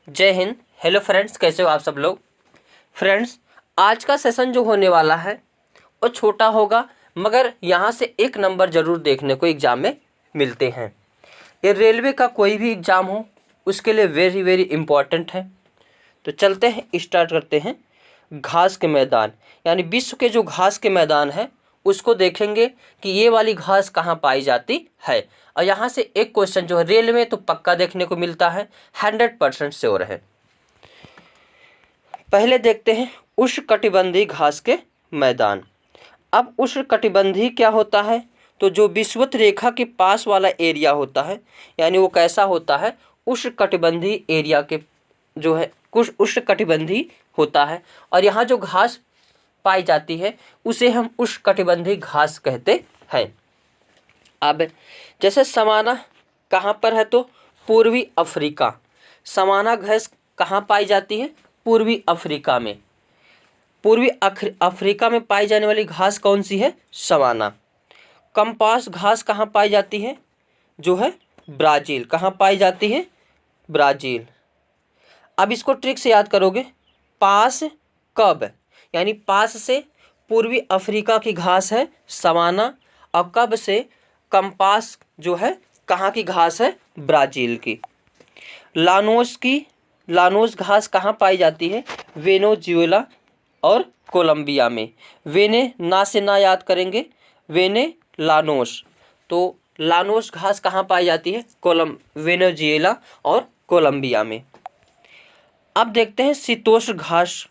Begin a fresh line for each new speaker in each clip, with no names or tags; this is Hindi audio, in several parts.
जय हिंद। हेलो फ्रेंड्स, कैसे हो आप सब लोग। फ्रेंड्स, आज का सेशन जो होने वाला है वो छोटा होगा, मगर यहाँ से एक नंबर ज़रूर देखने को एग्ज़ाम में मिलते हैं। ये रेलवे का कोई भी एग्ज़ाम हो उसके लिए वेरी वेरी इम्पॉर्टेंट है। तो चलते हैं, स्टार्ट करते हैं। घास के मैदान, यानी विश्व के जो घास के मैदान है उसको देखेंगे कि ये वाली घास कहाँ पाई जाती है। और यहाँ से एक क्वेश्चन जो है रेल में तो पक्का देखने को मिलता है, 100% श्योर है। पहले देखते हैं उष्णकटिबंधीय घास के मैदान। अब उष्णकटिबंधीय क्या होता है, तो जो विषुवत रेखा के पास वाला एरिया होता है, यानी वो कैसा होता है, उष्णकटिबंधीय एरिया के जो है कुछ उष्णकटिबंधीय होता है। और यहाँ जो घास पाई जाती है उसे हम उष्णकटिबंधीय घास कहते हैं। अब जैसे समाना कहाँ पर है, तो पूर्वी अफ्रीका। समाना घास कहाँ पाई जाती है, पूर्वी अफ्रीका में। पूर्वी अफ्रीका में पाई जाने वाली घास कौन सी है, सवाना। कंपास घास कहाँ पाई जाती है, जो है ब्राज़ील। कहाँ पाई जाती है, ब्राज़ील। अब इसको ट्रिक से याद करोगे, पास कब, यानी पास से पूर्वी अफ्रीका की घास है सवाना, और कब से कंपास जो है कहाँ की घास है, ब्राज़ील की। लानोस घास कहाँ पाई जाती है, वेनेजुएला और कोलंबिया में। वेने ना से ना याद करेंगे, वेने लानोस। तो लानोस घास कहाँ पाई जाती है, वेनेजुएला और कोलंबिया में। अब देखते हैं शीतोष्ण घास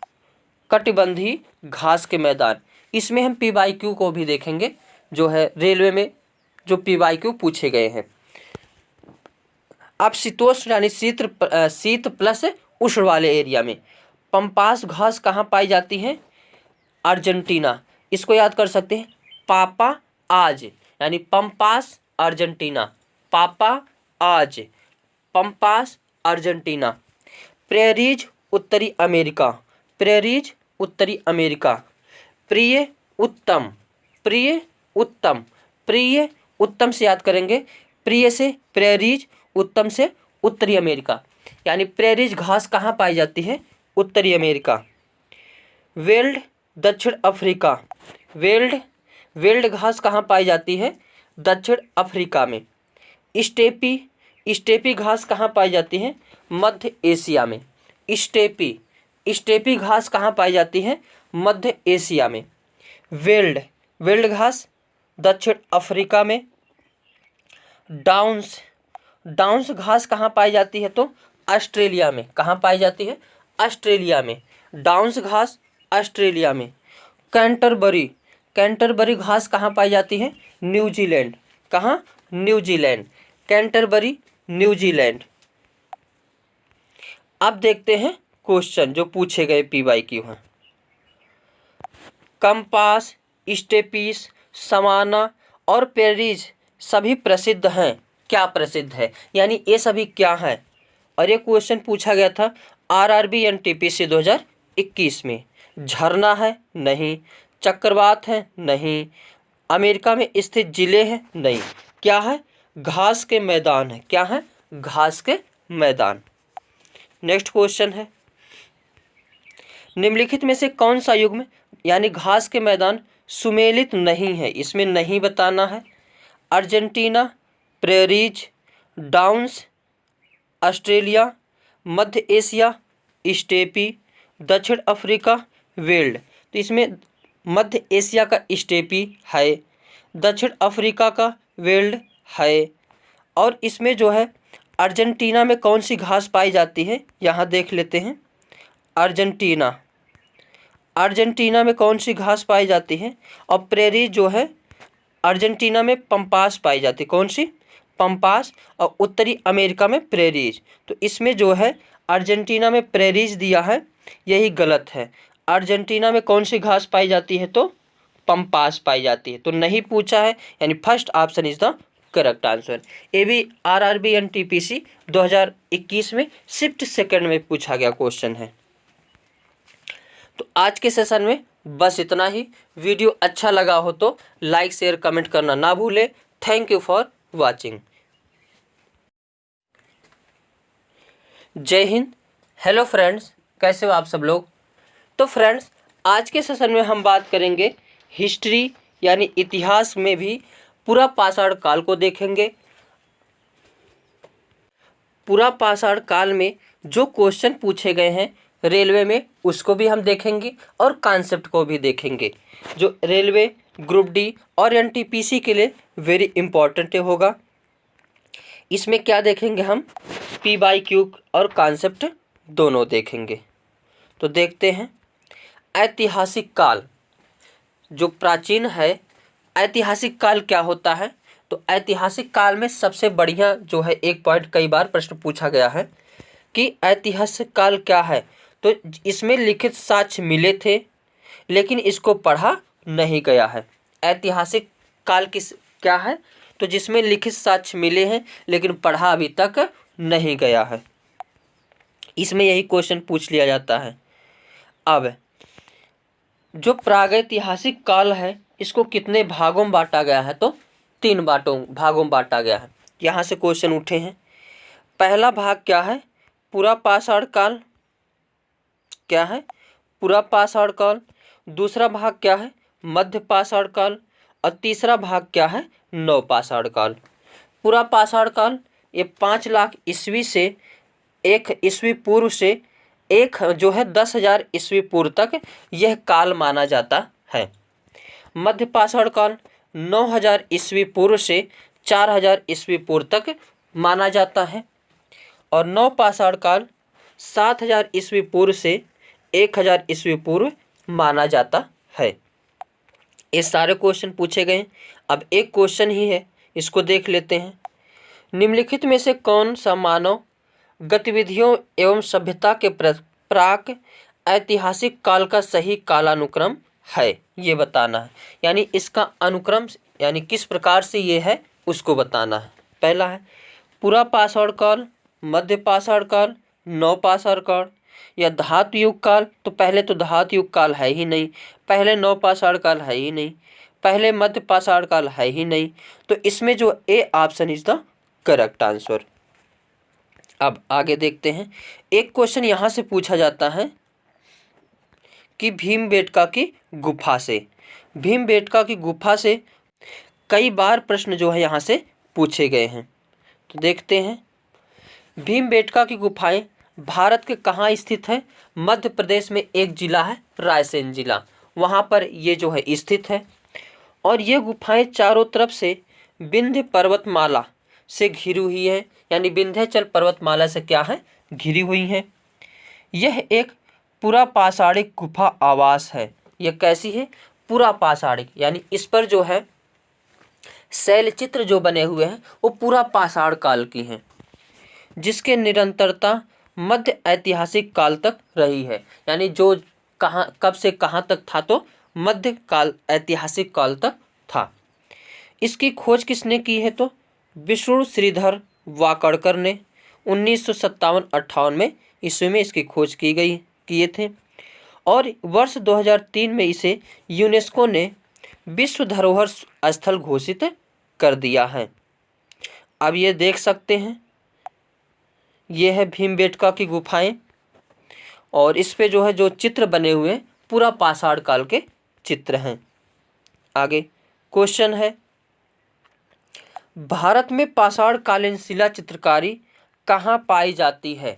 कटिबंधीय घास के मैदान। इसमें हम PYQ को भी देखेंगे, जो है रेलवे में जो PYQ पूछे गए हैं। अब शीतोष्ण यानी शीत प्लस उष्ण वाले एरिया में पंपास घास कहाँ पाई जाती है, अर्जेंटीना। इसको याद कर सकते हैं, पापा आज, यानी पंपास अर्जेंटीना, पापा आज, पंपास अर्जेंटीना। प्रेरीज उत्तरी अमेरिका, प्रेरीज उत्तरी अमेरिका। प्रिय उत्तम, प्रिय उत्तम, प्रिय उत्तम से याद करेंगे, प्रिय से प्रेरीज, उत्तम से उत्तरी अमेरिका, यानी प्रेरीज घास कहाँ पाई जाती है, उत्तरी अमेरिका। वेल्ड दक्षिण अफ्रीका, वेल्ड घास कहाँ पाई जाती है, दक्षिण अफ्रीका में। स्टेपी घास कहाँ पाई जाती है, मध्य एशिया में। स्टेपी घास कहाँ पाई जाती है, मध्य एशिया में। वेल्ड घास दक्षिण अफ्रीका में। डाउन्स घास कहाँ पाई जाती है, तो ऑस्ट्रेलिया में। कहाँ पाई जाती है, ऑस्ट्रेलिया में। डाउन्स घास ऑस्ट्रेलिया में। कैंटरबरी घास कहाँ पाई जाती है, न्यूजीलैंड। कहाँ, न्यूजीलैंड, कैंटरबरी न्यूजीलैंड। अब देखते हैं क्वेश्चन जो पूछे गए PYQ हैं। कंपास, स्टेपीज, सवाना और पेरीज सभी प्रसिद्ध हैं। क्या प्रसिद्ध है, यानी ये सभी क्या हैं। और ये क्वेश्चन पूछा गया था RRB NTPC 2021 में। झरना है, नहीं। चक्रवात है, नहीं। अमेरिका में स्थित जिले हैं, नहीं। क्या है, घास के मैदान है। क्या है, घास के मैदान। नेक्स्ट क्वेश्चन है, निम्नलिखित में से कौन सा युग्म यानी घास के मैदान सुमेलित नहीं है, इसमें नहीं बताना है। अर्जेंटीना, प्रेरीज, डाउन्स, ऑस्ट्रेलिया, मध्य एशिया, स्टेपी, दक्षिण अफ्रीका, वेल्ड। तो इसमें मध्य एशिया का स्टेपी है, दक्षिण अफ्रीका का वेल्ड है। और इसमें जो है अर्जेंटीना में कौन सी घास पाई जाती है, यहाँ देख लेते हैं। अर्जेंटीना में कौन सी घास पाई जाती है, और प्रेरी जो है अर्जेंटीना में पंपास पाई जाती है। कौन सी, पंपास, और उत्तरी अमेरिका में प्रेरीज। तो इसमें जो है अर्जेंटीना में प्रेरीज दिया है, यही गलत है। अर्जेंटीना में कौन सी घास पाई जाती है, तो पंपास पाई जाती है। तो नहीं पूछा है, यानी first option is the correct answer. ये भी RRB NTPC 2021 में शिफ्ट सेकंड में पूछा गया क्वेश्चन है। तो आज के सेशन में बस इतना ही। वीडियो अच्छा लगा हो तो लाइक शेयर कमेंट करना ना भूले। Thank you for watching. जय हिंद, हेलो फ्रेंड्स, कैसे हो आप सब लोग। तो फ्रेंड्स, आज के सेशन में हम बात करेंगे हिस्ट्री यानी इतिहास में भी पूरा पाषाण काल को देखेंगे। पूरा पाषाण काल में जो क्वेश्चन पूछे गए हैं रेलवे में उसको भी हम देखेंगे और कॉन्सेप्ट को भी देखेंगे, जो रेलवे ग्रुप डी और एनटीपीसी के लिए वेरी इंपॉर्टेंट होगा। इसमें क्या देखेंगे हम, पी बाई क्यू और कॉन्सेप्ट दोनों देखेंगे। तो देखते हैं ऐतिहासिक काल जो प्राचीन है। ऐतिहासिक काल क्या होता है, तो ऐतिहासिक काल में सबसे बढ़िया जो है एक पॉइंट कई बार प्रश्न पूछा गया है कि ऐतिहासिक काल क्या है। तो इसमें लिखित साक्ष्य मिले थे लेकिन इसको पढ़ा नहीं गया है। ऐतिहासिक काल किस क्या है, तो जिसमें लिखित साक्ष्य मिले हैं लेकिन पढ़ा अभी तक नहीं गया है। इसमें यही क्वेश्चन पूछ लिया जाता है। अब जो प्रागैतिहासिक काल है इसको कितने भागों में बांटा गया है, तो 3 भागों में बांटा गया है। यहाँ से क्वेश्चन उठे हैं। पहला भाग क्या है, पूरा पाषाण काल क्या है, पूरा पाषाण काल। दूसरा भाग क्या है, मध्य पाषाण काल। और तीसरा भाग क्या है, नव पाषाण काल। पूरा पाषाण काल ये 5 लाख ईस्वी से 1 ईस्वी पूर्व से एक जो है 10,000 ईस्वी पूर्व तक यह काल माना जाता है। मध्य पाषाण काल 9,000 ईस्वी पूर्व से 4,000 ईस्वी पूर्व तक माना जाता है। और नव पाषाण काल 7,000 ईस्वी पूर्व से 1,000 ईस्वी पूर्व माना जाता है। ये सारे क्वेश्चन पूछे गए। अब एक क्वेश्चन ही है, इसको देख लेते हैं। निम्नलिखित में से कौन सा मानव गतिविधियों एवं सभ्यता के प्राक ऐतिहासिक काल का सही कालानुक्रम है, ये बताना है। यानी इसका अनुक्रम यानी किस प्रकार से ये है उसको बताना है। पहला है पूरा पाषाण काल, मध्य पाषाण काल, नव पाषाण काल या धातु युग काल। तो पहले तो धातु युग काल है ही नहीं, पहले नव पाषाण काल है ही नहीं, पहले मध्य पाषाण काल है ही नहीं। तो इसमें जो A option is the correct answer. अब आगे देखते हैं। एक क्वेश्चन यहाँ से पूछा जाता है कि भीमबेटका की गुफा से, भीमबेटका की गुफा से कई बार प्रश्न जो है यहाँ से पूछे गए हैं। तो देखते हैं, भीमबेटका की गुफाएं भारत के कहाँ स्थित है। मध्य प्रदेश में एक जिला है रायसेन जिला, वहाँ पर ये जो है स्थित है। और ये गुफाएं चारों तरफ से विंध्य पर्वतमाला से घिरी हुई है, यानी विंध्याचल पर्वतमाला से क्या है, घिरी हुई है। यह एक पूरा पाषाणिक गुफा आवास है। यह कैसी है, पूरा पाषाणिक, यानी इस पर जो है शैलचित्र जो बने हुए हैं वो पूरा पाषाण काल की हैं, जिसके निरंतरता मध्य ऐतिहासिक काल तक रही है। यानी जो कहाँ कब से कहाँ तक था, तो मध्य काल ऐतिहासिक काल तक था। इसकी खोज किसने की है, तो विष्णु श्रीधर वाकड़कर ने 1957-58 में ईस्वी में इसकी खोज किए थे। और वर्ष 2003 में इसे यूनेस्को ने विश्व धरोहर स्थल घोषित कर दिया है। अब ये देख सकते हैं, ये है भीमबेटका की गुफाएं और इस पे जो है जो चित्र बने हुए हैं पूरा पाषाण काल के चित्र हैं। आगे क्वेश्चन है, भारत में पाषाण कालीन शिला चित्रकारी कहाँ पाई जाती है।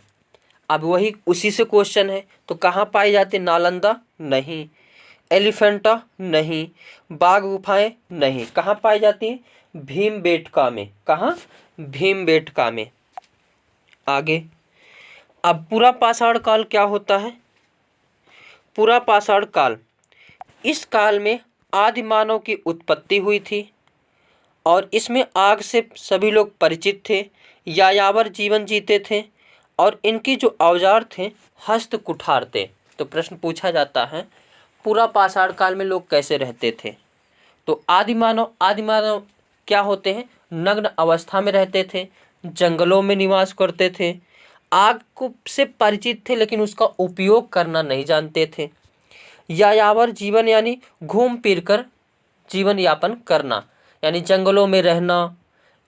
अब वही उसी से क्वेश्चन है, तो कहाँ पाई जाती है, नालंदा नहीं, एलिफेंटा नहीं, बाघ गुफाएं नहीं, कहाँ पाई जाती है, भीमबेटका में। कहाँ, भीमबेटका में। आगे अब पूरा पाषाण काल क्या होता है। पूरा पाषाण काल, इस काल में आदि मानव की उत्पत्ति हुई थी और इसमें आग से सभी लोग परिचित थे, यायावर जीवन जीते थे और इनकी जो औजार थे हस्त कुठार थे। तो प्रश्न पूछा जाता है पूरा पाषाण काल में लोग कैसे रहते थे। तो आदि मानव क्या होते हैं, नग्न अवस्था में रहते थे, जंगलों में निवास करते थे, आग को से परिचित थे लेकिन उसका उपयोग करना नहीं जानते थे। यायावर जीवन यानी घूम फिर कर जीवन यापन करना, यानी जंगलों में रहना,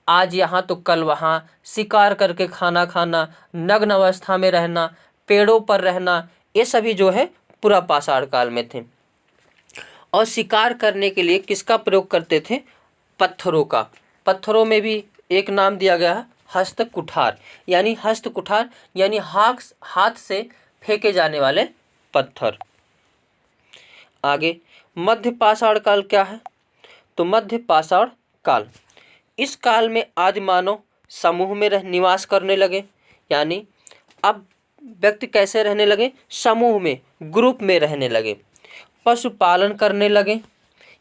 आज यहाँ तो कल वहाँ, शिकार करके खाना खाना, नग्न अवस्था में रहना, पेड़ों पर रहना, ये सभी जो है पूरा पाषाण काल में थे। और शिकार करने के लिए किसका प्रयोग करते थे? पत्थरों का। पत्थरों में भी एक नाम दिया गया है हस्तकुठार, यानी हस्तकुठार यानी हाथ से फेंके जाने वाले पत्थर। आगे मध्य पाषाण काल क्या है? तो मध्य पाषाण काल, इस काल में आदि मानव समूह में निवास करने लगे। यानी अब व्यक्ति कैसे रहने लगे? समूह में, ग्रुप में रहने लगे। पशुपालन करने लगे,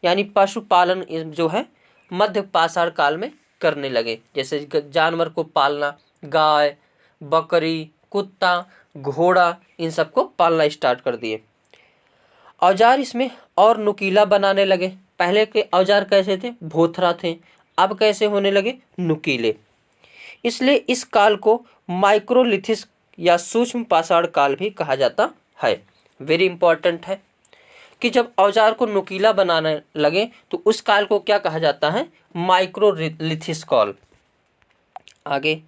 यानी पशुपालन जो है मध्य पाषाण काल में करने लगे। जैसे जानवर को पालना, गाय, बकरी, कुत्ता, घोड़ा, इन सबको पालना स्टार्ट कर दिए। औजार इसमें और नुकीला बनाने लगे। पहले के औजार कैसे थे? भोथरा थे। अब कैसे होने लगे? नुकीले। इसलिए इस काल को माइक्रोलिथिस या सूक्ष्म पाषाण काल भी कहा जाता है। वेरी इंपॉर्टेंट है कि जब औजार को नुकीला बनाने लगे तो उस काल को क्या कहा जाता है? माइक्रोलिथिस काल। आगे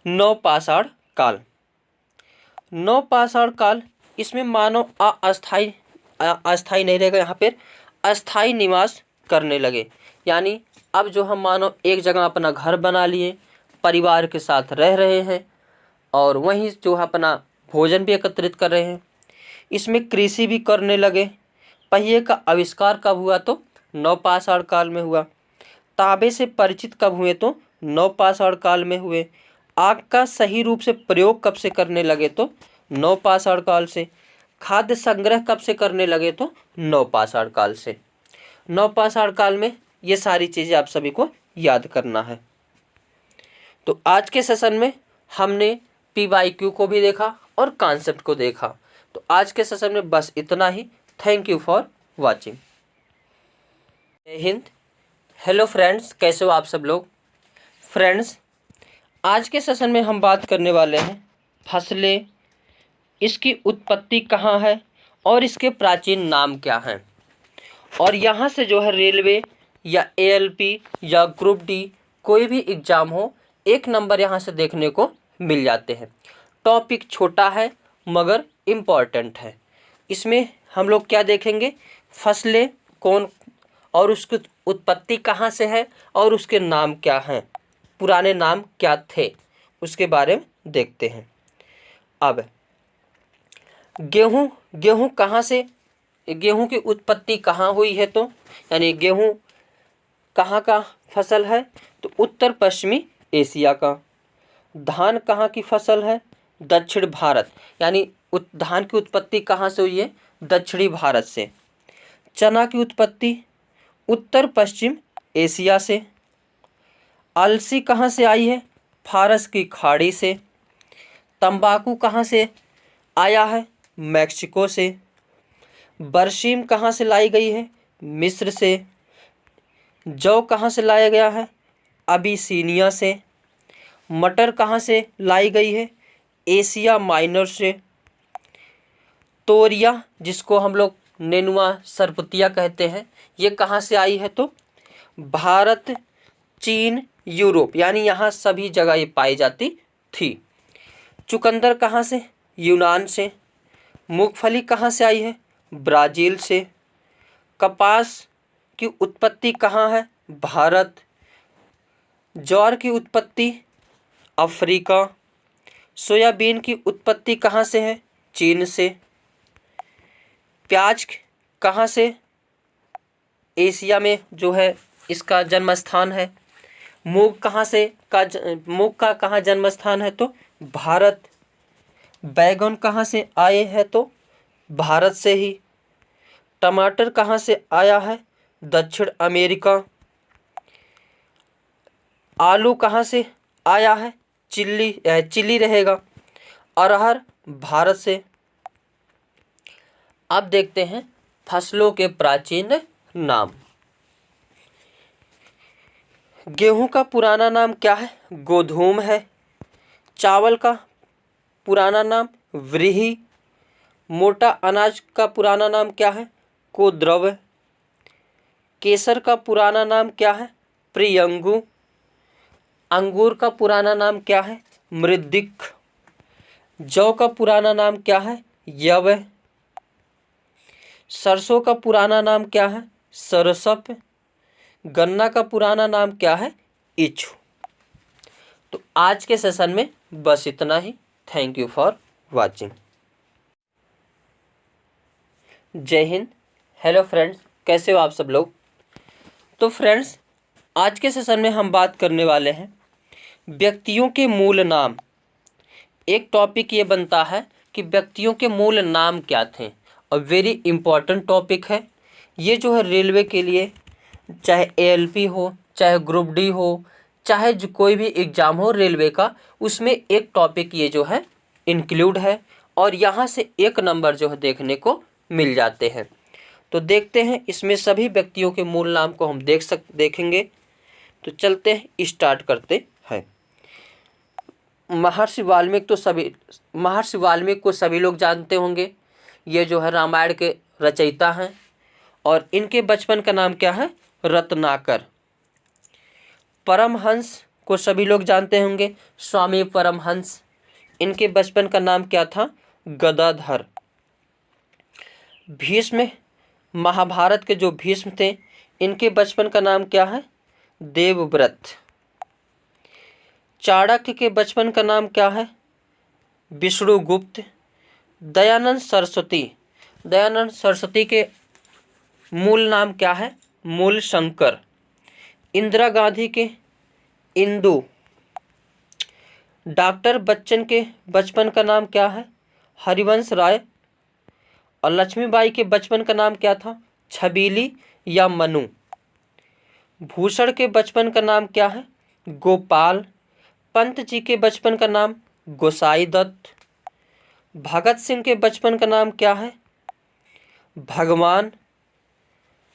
नवपाषाण काल। नवपाषाण काल, इसमें मानव अस्थाई नहीं रहेगा, यहाँ पर अस्थाई निवास करने लगे। यानी अब जो हम मानव एक जगह अपना घर बना लिए, परिवार के साथ रह रहे हैं और वहीं जो है अपना भोजन भी एकत्रित कर रहे हैं। इसमें कृषि भी करने लगे। पहिए का आविष्कार कब हुआ? तो नवपाषाण काल में हुआ। तांबे से परिचित कब हुए? तो नवपाषाण काल में हुए। आग का सही रूप से प्रयोग कब से करने लगे? तो नवपाषाण काल से। खाद्य संग्रह कब से करने लगे? तो नवपाषाण काल से। नवपाषाण काल में ये सारी चीज़ें आप सभी को याद करना है। तो आज के सेशन में हमने PYQ को भी देखा और कॉन्सेप्ट को देखा। तो आज के सेशन में बस इतना ही। Thank you for watching. जय हिंद। हेलो फ्रेंड्स, कैसे हो आप सब लोग? फ्रेंड्स, आज के सेशन में हम बात करने वाले हैं फसलें, इसकी उत्पत्ति कहाँ है और इसके प्राचीन नाम क्या हैं। और यहाँ से जो है रेलवे या ALP या ग्रुप D कोई भी एग्ज़ाम हो, 1 नंबर यहाँ से देखने को मिल जाते हैं। टॉपिक छोटा है मगर इम्पॉर्टेंट है। इसमें हम लोग क्या देखेंगे? फसलें कौन और उसकी उत्पत्ति कहाँ से है और उसके नाम क्या हैं, पुराने नाम क्या थे, उसके बारे में देखते हैं। अब गेहूँ कहाँ से, गेहूँ की उत्पत्ति कहाँ हुई है? तो यानी गेहूँ कहाँ का फसल है? तो उत्तर पश्चिमी एशिया का। धान कहाँ की फसल है? दक्षिण भारत, यानी धान की उत्पत्ति कहाँ से हुई है? दक्षिणी भारत से। चना की उत्पत्ति उत्तर पश्चिम एशिया से। अलसी कहाँ से आई है? फारस की खाड़ी से। तंबाकू कहाँ से आया है? मैक्सिको से। बरसीम कहाँ से लाई गई है? मिस्र से। जौ कहाँ से लाया गया है? अबिसीनिया से। मटर कहाँ से लाई गई है? एशिया माइनर से। तोरिया, जिसको हम लोग नेनुआ सरपुतिया कहते हैं, ये कहाँ से आई है? तो भारत, चीन, यूरोप, यानी यहाँ सभी जगह ये पाई जाती थी। चुकंदर कहाँ से? यूनान से। मूंगफली कहाँ से आई है? ब्राज़ील से। कपास की उत्पत्ति कहाँ है? भारत। ज्वार की उत्पत्ति अफ्रीका। सोयाबीन की उत्पत्ति कहाँ से है? चीन से। प्याज कहाँ से? एशिया में जो है इसका जन्म स्थान है। मूंग का कहाँ जन्म स्थान है? तो भारत। बैगन कहाँ से आए हैं? तो भारत से ही। टमाटर कहाँ से आया है? दक्षिण अमेरिका। आलू कहाँ से आया है? चिली रहेगा। अरहर भारत से। अब देखते हैं फसलों के प्राचीन नाम। गेहूं का पुराना नाम क्या है? गोधूम है। चावल का पुराना नाम व्रीहि। मोटा अनाज का पुराना नाम क्या है? कोद्रव। केसर का पुराना नाम क्या है? प्रियंगु। अंगूर का पुराना नाम क्या है? मृद्दिक। जौ का पुराना नाम क्या है? यव। सरसों का पुराना नाम क्या है? सरसप। गन्ना का पुराना नाम क्या है? इच्छु। तो आज के सेशन में बस इतना ही। Thank you for watching. जय हिंद। हेलो फ्रेंड्स, कैसे हो आप सब लोग? तो फ्रेंड्स, आज के सेशन में हम बात करने वाले हैं व्यक्तियों के मूल नाम। एक टॉपिक ये बनता है कि व्यक्तियों के मूल नाम क्या थे, और वेरी इंपॉर्टेंट टॉपिक है ये। जो है रेलवे के लिए, चाहे एएलपी हो, चाहे ग्रुप डी हो, चाहे जो कोई भी एग्ज़ाम हो रेलवे का, उसमें एक टॉपिक ये जो है इंक्लूड है, और यहाँ से एक नंबर जो है देखने को मिल जाते हैं। तो देखते हैं इसमें सभी व्यक्तियों के मूल नाम को हम देखेंगे। तो चलते हैं, स्टार्ट करते हैं। महर्षि वाल्मीकि को सभी लोग जानते होंगे। ये जो है रामायण के रचयिता हैं, और इनके बचपन का नाम क्या है? रत्नाकर। परमहंस को सभी लोग जानते होंगे, स्वामी परमहंस। इनके बचपन का नाम क्या था? गदाधर। भीष्म, महाभारत के जो भीष्म थे, इनके बचपन का नाम क्या है? देवव्रत। चाणक्य के बचपन का नाम क्या है? विष्णुगुप्त। दयानंद सरस्वती के मूल नाम क्या है? मूल शंकर। इंदिरा गांधी के इंदु। डॉक्टर बच्चन के बचपन का नाम क्या है? हरिवंश राय। और लक्ष्मीबाई के बचपन का नाम क्या था? छबीली या मनु। भूषण के बचपन का नाम क्या है? गोपाल। पंत जी के बचपन का नाम गोसाई दत्त। भगत सिंह के बचपन का नाम क्या है? भगवान।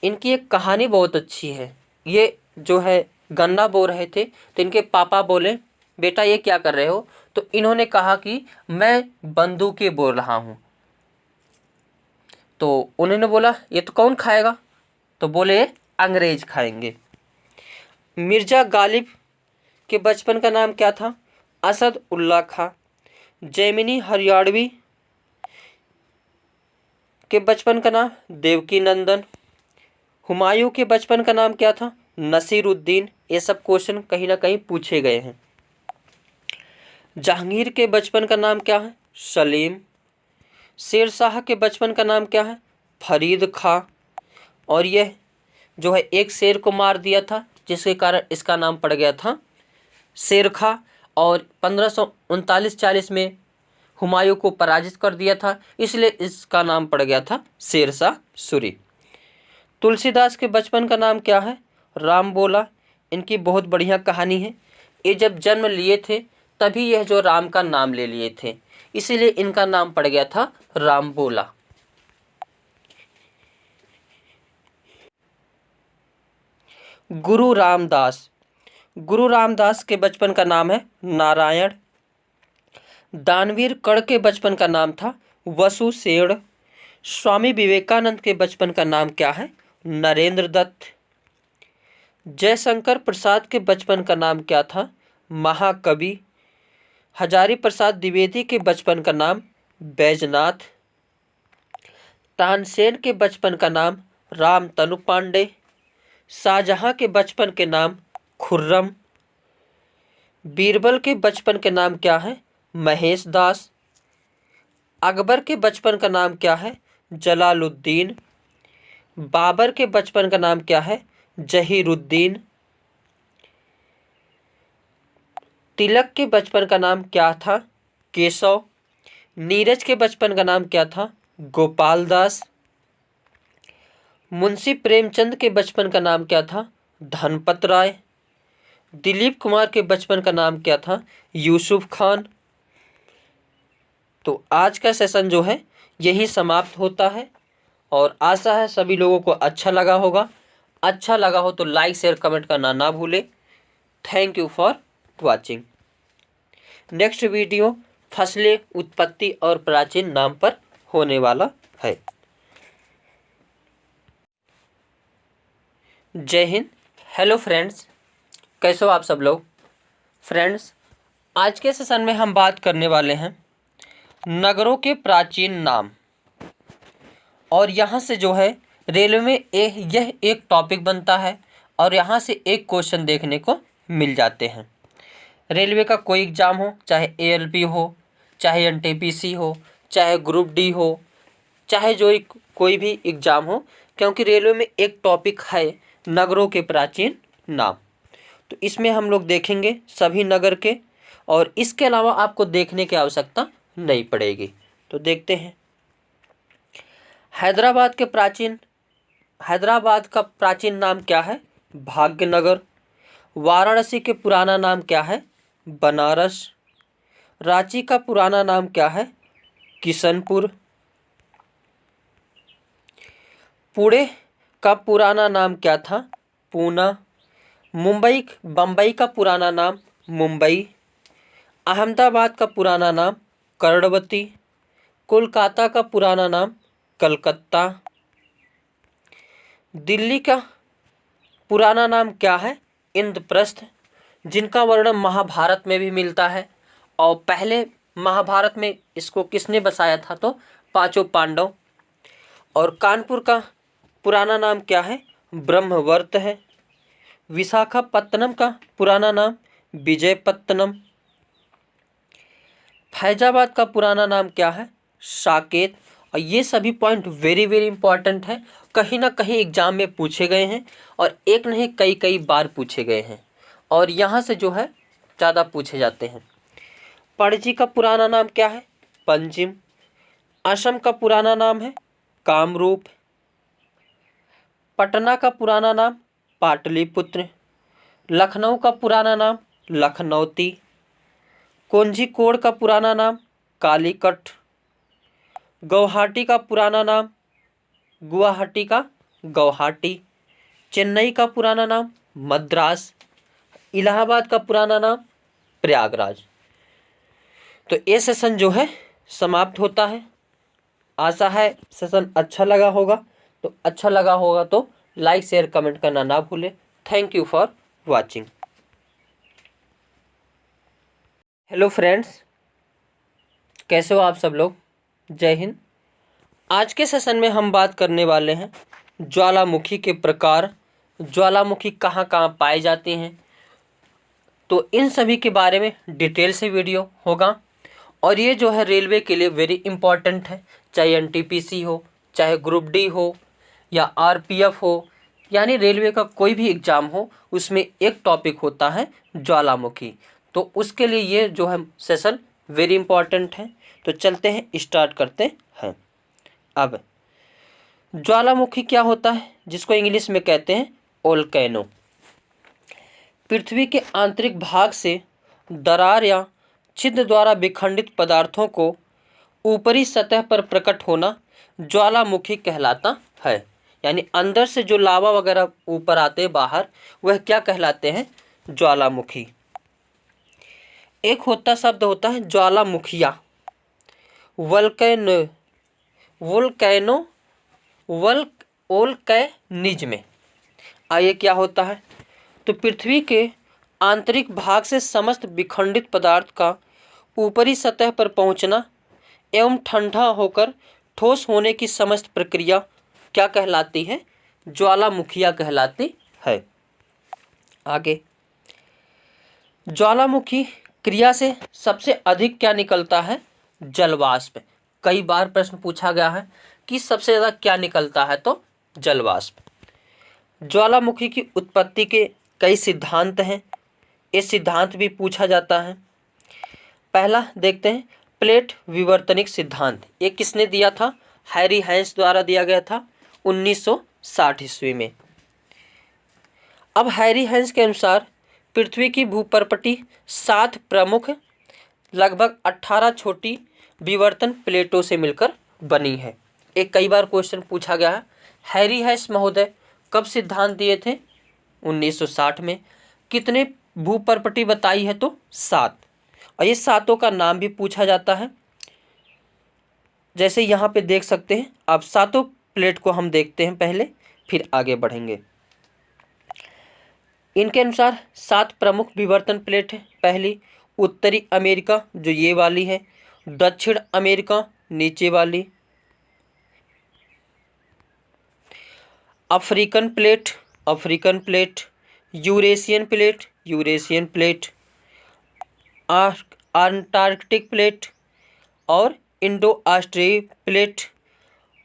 इनकी एक कहानी बहुत अच्छी है। ये जो है गन्ना बो रहे थे, तो इनके पापा बोले, बेटा ये क्या कर रहे हो? तो इन्होंने कहा कि मैं बंदूकें बो रहा हूँ। तो उन्होंने बोला ये तो कौन खाएगा? तो बोले अंग्रेज खाएंगे। मिर्जा गालिब के बचपन का नाम क्या था? असद उल्ला खां। जैमिनी हरियाणवी के बचपन का नाम देवकी नंदन। हुमायूं के बचपन का नाम क्या था? नसीरुद्दीन। ये सब क्वेश्चन कहीं ना कहीं पूछे गए हैं। जहांगीर के बचपन का नाम क्या है? सलीम। शेर शाह के बचपन का नाम क्या है? फरीद खां। और यह जो है एक शेर को मार दिया था, जिसके कारण इसका नाम पड़ गया था शेर खां। और 1539-40 में हुमायूं को पराजित कर दिया था, इसलिए इसका नाम पड़ गया था शेरशाह सूरी। तुलसीदास के बचपन का नाम क्या है? राम बोला। इनकी बहुत बढ़िया कहानी है। ये जब जन्म लिए थे तभी यह जो राम का नाम ले लिए थे, इसीलिए इनका नाम पड़ गया था राम बोला। गुरु रामदास के बचपन का नाम है नारायण। दानवीर कर्ण के बचपन का नाम था वसुसेन। स्वामी विवेकानंद के बचपन का नाम क्या है? नरेंद्र दत्त। जयशंकर प्रसाद के बचपन का नाम क्या था? महाकवि। हजारी प्रसाद द्विवेदी के बचपन का नाम बैजनाथ। तानसेन के बचपन का नाम रामतनु पांडे। शाहजहां के बचपन के नाम खुर्रम। बीरबल के बचपन के नाम क्या है? महेश दास। अकबर के बचपन का नाम क्या है? जलालुद्दीन। बाबर के बचपन का नाम क्या है? जहीरुद्दीन। तिलक के बचपन का नाम क्या था? केशव। नीरज के बचपन का नाम क्या था? गोपाल दास। मुंशी प्रेमचंद के बचपन का नाम क्या था? धनपत राय। दिलीप कुमार के बचपन का नाम क्या था? यूसुफ खान। तो आज का सेशन जो है यही समाप्त होता है, और आशा है सभी लोगों को अच्छा लगा होगा। अच्छा लगा हो तो लाइक शेयर कमेंट करना ना भूले। Thank you for watching. Next video फसलें, उत्पत्ति और प्राचीन नाम पर होने वाला है। जय हिंद। हेलो फ्रेंड्स, कैसे हो आप सब लोग? फ्रेंड्स, आज के सेशन में हम बात करने वाले हैं नगरों के प्राचीन नाम। और यहाँ से जो है रेलवे में यह एक टॉपिक बनता है और यहाँ से एक क्वेश्चन देखने को मिल जाते हैं। रेलवे का कोई एग्ज़ाम हो, चाहे ALP हो, चाहे NTPC हो, चाहे ग्रुप डी हो, चाहे कोई भी एग्ज़ाम हो, क्योंकि रेलवे में एक टॉपिक है नगरों के प्राचीन नाम। तो इसमें हम लोग देखेंगे सभी नगर के, और इसके अलावा आपको देखने की आवश्यकता नहीं पड़ेगी। तो देखते हैं। हैदराबाद का प्राचीन नाम क्या है? भाग्यनगर। वाराणसी के पुराना नाम क्या है? बनारस। रांची का पुराना नाम क्या है? किशनपुर। पुणे का पुराना नाम क्या था? पूना। बम्बई का पुराना नाम मुंबई। अहमदाबाद का पुराना नाम कर्णवती। कोलकाता का पुराना नाम कलकत्ता। दिल्ली का पुराना नाम क्या है? इंद्रप्रस्थ, जिनका वर्णन महाभारत में भी मिलता है। और पहले महाभारत में इसको किसने बसाया था? तो पांचों पांडव। और कानपुर का पुराना नाम क्या है? ब्रह्मवर्त है। विशाखापत्तनम का पुराना नाम विजयपत्तनम। फैजाबाद का पुराना नाम क्या है? साकेत। और ये सभी पॉइंट वेरी वेरी इंपॉर्टेंट है, कहीं ना कहीं एग्जाम में पूछे गए हैं और एक नहीं कई कई बार पूछे गए हैं, और यहाँ से जो है ज़्यादा पूछे जाते हैं। पणजी का पुराना नाम क्या है? पंजिम। असम का पुराना नाम है कामरूप। पटना का पुराना नाम पाटलिपुत्र। लखनऊ का पुराना नाम लखनौती। कोझिकोड का पुराना नाम कालीकट। गुवाहाटी का पुराना नाम गुवाहाटी। चेन्नई का पुराना नाम मद्रास। इलाहाबाद का पुराना नाम प्रयागराज। तो ये सेशन जो है समाप्त होता है। आशा है सेशन अच्छा लगा होगा तो लाइक शेयर कमेंट करना ना भूलें। Thank you for watching. Hello friends, कैसे हो आप सब लोग? जय हिंद। आज के सेशन में हम बात करने वाले हैं ज्वालामुखी के प्रकार, ज्वालामुखी कहाँ कहाँ पाए जाती हैं। तो इन सभी के बारे में डिटेल से वीडियो होगा, और ये जो है रेलवे के लिए वेरी इंपॉर्टेंट है, चाहे NTPC हो, चाहे ग्रुप डी हो या RPF हो, यानी रेलवे का कोई भी एग्ज़ाम हो, उसमें एक टॉपिक होता है ज्वालामुखी। तो उसके लिए ये जो है सेशन वेरी इंपॉर्टेंट है। तो चलते हैं, स्टार्ट करते हैं। अब ज्वालामुखी क्या होता है, जिसको इंग्लिश में कहते हैं वोल्केनो। पृथ्वी के आंतरिक भाग से दरार या छिद्र द्वारा विखंडित पदार्थों को ऊपरी सतह पर प्रकट होना ज्वालामुखी कहलाता है। यानी अंदर से जो लावा वगैरह ऊपर आते हैं बाहर, वह क्या कहलाते हैं? ज्वालामुखी। एक शब्द होता है ज्वालामुखिया, वोल्केनिज्म। आइए क्या होता है? तो पृथ्वी के आंतरिक भाग से समस्त विखंडित पदार्थ का ऊपरी सतह पर पहुंचना एवं ठंडा होकर ठोस होने की समस्त प्रक्रिया क्या कहलाती है? ज्वालामुखिया कहलाती है। आगे, ज्वालामुखी क्रिया से सबसे अधिक क्या निकलता है? जलवाष्प। कई बार प्रश्न पूछा गया है कि सबसे ज़्यादा क्या निकलता है, तो जलवाष्प। ज्वालामुखी की उत्पत्ति के कई सिद्धांत हैं, ये सिद्धांत भी पूछा जाता है। पहला देखते हैं, प्लेट विवर्तनिक सिद्धांत। ये किसने दिया था? हैरी हैंस द्वारा दिया गया था 1960 ईस्वी में। अब हैरी हैंस के अनुसार पृथ्वी की भूपर्पटी 7 प्रमुख लगभग 18 छोटी विवर्तन प्लेटों से मिलकर बनी है। एक कई बार क्वेश्चन पूछा गया है, हैरी हैंस महोदय कब सिद्धांत दिए थे? 1960 में। कितने भूपर्पटी बताई है? तो 7। और ये 7 का नाम भी पूछा जाता है, जैसे यहाँ पे देख सकते हैं। अब 7 प्लेट को हम देखते हैं पहले, फिर आगे बढ़ेंगे। इनके अनुसार 7 प्रमुख विवर्तन प्लेट है। पहली उत्तरी अमेरिका, जो ये वाली है। दक्षिण अमेरिका नीचे वाली, African plate African plate, Eurasian plate Eurasian plate, Antarctic plate और इंडो ऑस्ट्रेलियाई प्लेट,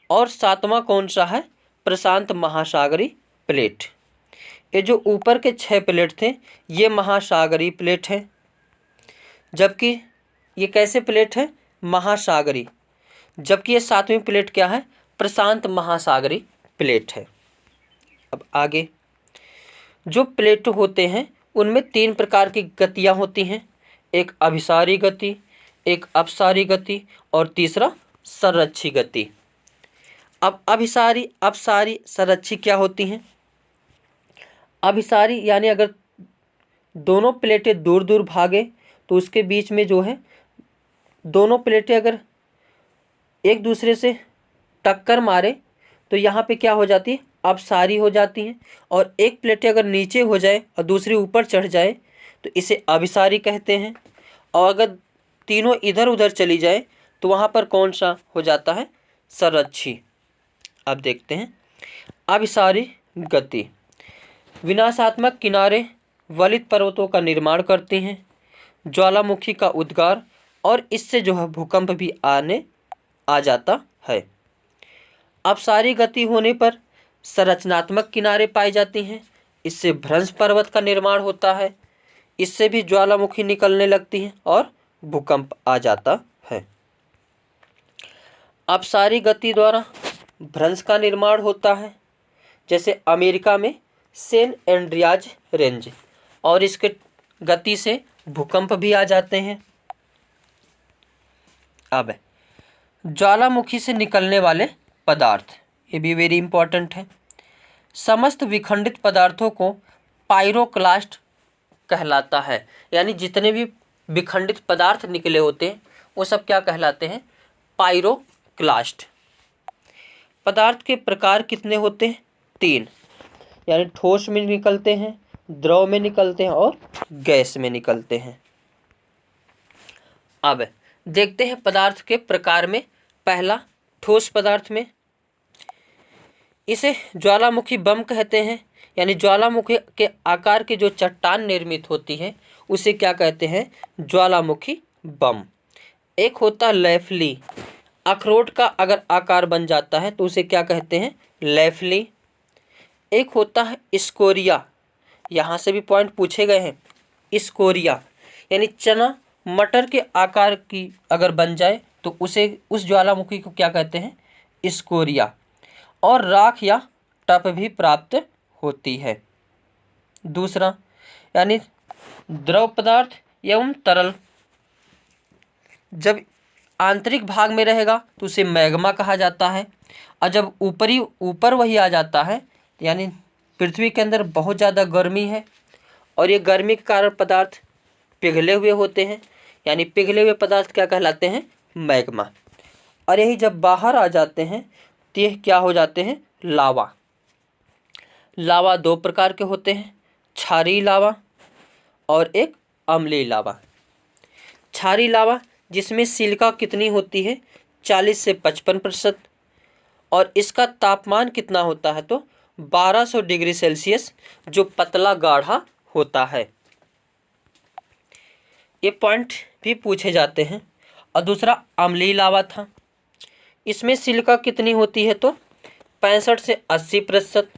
और सातवां कौन सा है, प्रशांत महासागरीय प्लेट। ये जो ऊपर के 6 प्लेट थे ये महासागरीय प्लेट है, जबकि ये कैसे प्लेट है, महासागरीय, जबकि ये 7वीं प्लेट क्या है, प्रशांत महासागरीय प्लेट है। अब आगे, जो प्लेट होते हैं उनमें 3 प्रकार की गतियां होती हैं, एक अभिसारी गति, एक अपसारी गति और तीसरा संरक्षी गति। अब अभिसारी, अपसारी, संरक्षी क्या होती हैं? अभिसारी यानी अगर दोनों प्लेटें दूर दूर भागे तो उसके बीच में जो है दोनों प्लेटें अगर एक दूसरे से टक्कर मारे तो यहाँ पे क्या हो जाती है, अपसारी हो जाती हैं। और एक प्लेटें अगर नीचे हो जाए और दूसरी ऊपर चढ़ जाए तो इसे अभिसारी कहते हैं। और अगर तीनों इधर उधर चली जाए तो वहाँ पर कौन सा हो जाता है, संरक्षी। अब देखते हैं अभिसारी गति। विनाशात्मक किनारे वलित पर्वतों का निर्माण करती हैं, ज्वालामुखी का उद्गार, और इससे जो है भूकंप भी आ जाता है। अपसारी गति होने पर संरचनात्मक किनारे पाई जाती हैं, इससे भ्रंश पर्वत का निर्माण होता है, इससे भी ज्वालामुखी निकलने लगती है और भूकंप आ जाता है। अपसारी गति द्वारा भ्रंश का निर्माण होता है, जैसे अमेरिका में सैन एंड्रियाज रेंज, और इसके गति से भूकंप भी आ जाते हैं। अब ज्वालामुखी से निकलने वाले पदार्थ, ये भी वेरी इंपॉर्टेंट है। समस्त विखंडित पदार्थों को पाइरोक्लास्ट कहलाता है, यानी जितने भी विखंडित पदार्थ निकले होते हैं वो सब क्या कहलाते हैं, पाइरोक्लास्ट। पदार्थ के प्रकार कितने होते हैं, 3, यानी ठोस में निकलते हैं, द्रव में निकलते हैं और गैस में निकलते हैं। अब देखते हैं पदार्थ के प्रकार में, पहला ठोस पदार्थ में इसे ज्वालामुखी बम कहते हैं, यानी ज्वालामुखी के आकार की जो चट्टान निर्मित होती है उसे क्या कहते हैं, ज्वालामुखी बम। एक होता लेफली, अखरोट का अगर आकार बन जाता है तो उसे क्या कहते हैं, लेफली। एक होता है स्कोरिया, यहाँ से भी पॉइंट पूछे गए हैं, स्कोरिया यानी चना मटर के आकार की अगर बन जाए तो उसे, उस ज्वालामुखी को क्या कहते हैं, स्कोरिया। और राख या टप भी प्राप्त होती है। दूसरा यानी द्रव पदार्थ एवं तरल, जब आंतरिक भाग में रहेगा तो उसे मैग्मा कहा जाता है, और जब ऊपर वही आ जाता है, यानी पृथ्वी के अंदर बहुत ज़्यादा गर्मी है और ये गर्मी के कारण पदार्थ पिघले हुए होते हैं, यानी पिघले हुए पदार्थ क्या कहलाते हैं, मैग्मा। और यही जब बाहर आ जाते हैं तो ये क्या हो जाते हैं, लावा। लावा 2 प्रकार के होते हैं, क्षारीय लावा और एक अम्लीय लावा। क्षारीय लावा जिसमें सिलिका कितनी होती है, 40 से 55%, और इसका तापमान कितना होता है तो 1200 डिग्री सेल्सियस, जो पतला गाढ़ा होता है। ये पॉइंट भी पूछे जाते हैं। और दूसरा अम्लीय लावा था, इसमें सिलिका कितनी होती है तो 65 से 80%,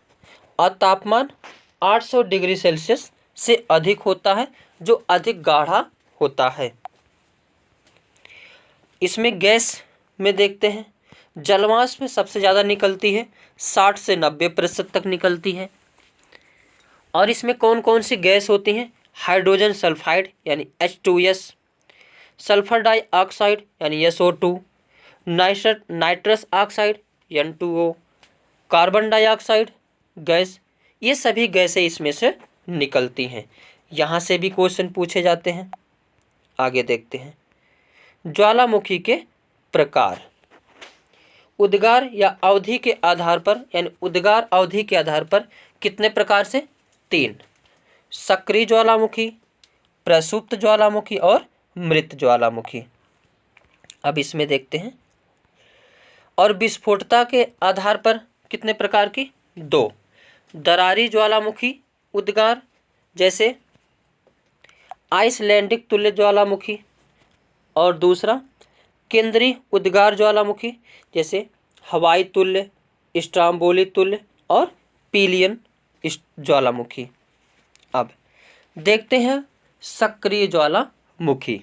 और तापमान 800 डिग्री सेल्सियस से अधिक होता है, जो अधिक गाढ़ा होता है। इसमें गैस में देखते हैं, जलवाष्प में सबसे ज़्यादा निकलती है, 60 से 90% तक निकलती है। और इसमें कौन कौन सी गैस होती हैं, हाइड्रोजन सल्फाइड यानी H2S, सल्फर डाइऑक्साइड यानी SO2, nitrous oxide N2O, carbon dioxide gas, ये सभी गैसें इसमें से निकलती हैं। यहाँ से भी क्वेश्चन पूछे जाते हैं। आगे देखते हैं ज्वालामुखी के प्रकार। उद्गार या अवधि के आधार पर, यानी उद्गार अवधि के आधार पर कितने प्रकार से, 3, सक्रिय ज्वालामुखी, प्रसुप्त ज्वालामुखी और मृत ज्वालामुखी। अब इसमें देखते हैं। और विस्फोटता के आधार पर कितने प्रकार की? 2। दरारी ज्वालामुखी उद्गार जैसे आइसलैंडिक तुल्य ज्वालामुखी, और दूसरा केंद्रीय उद्गार ज्वालामुखी जैसे हवाई तुल्य, स्ट्राम्बोली तुल्य और पिलियन ज्वालामुखी। अब देखते हैं सक्रिय ज्वालामुखी।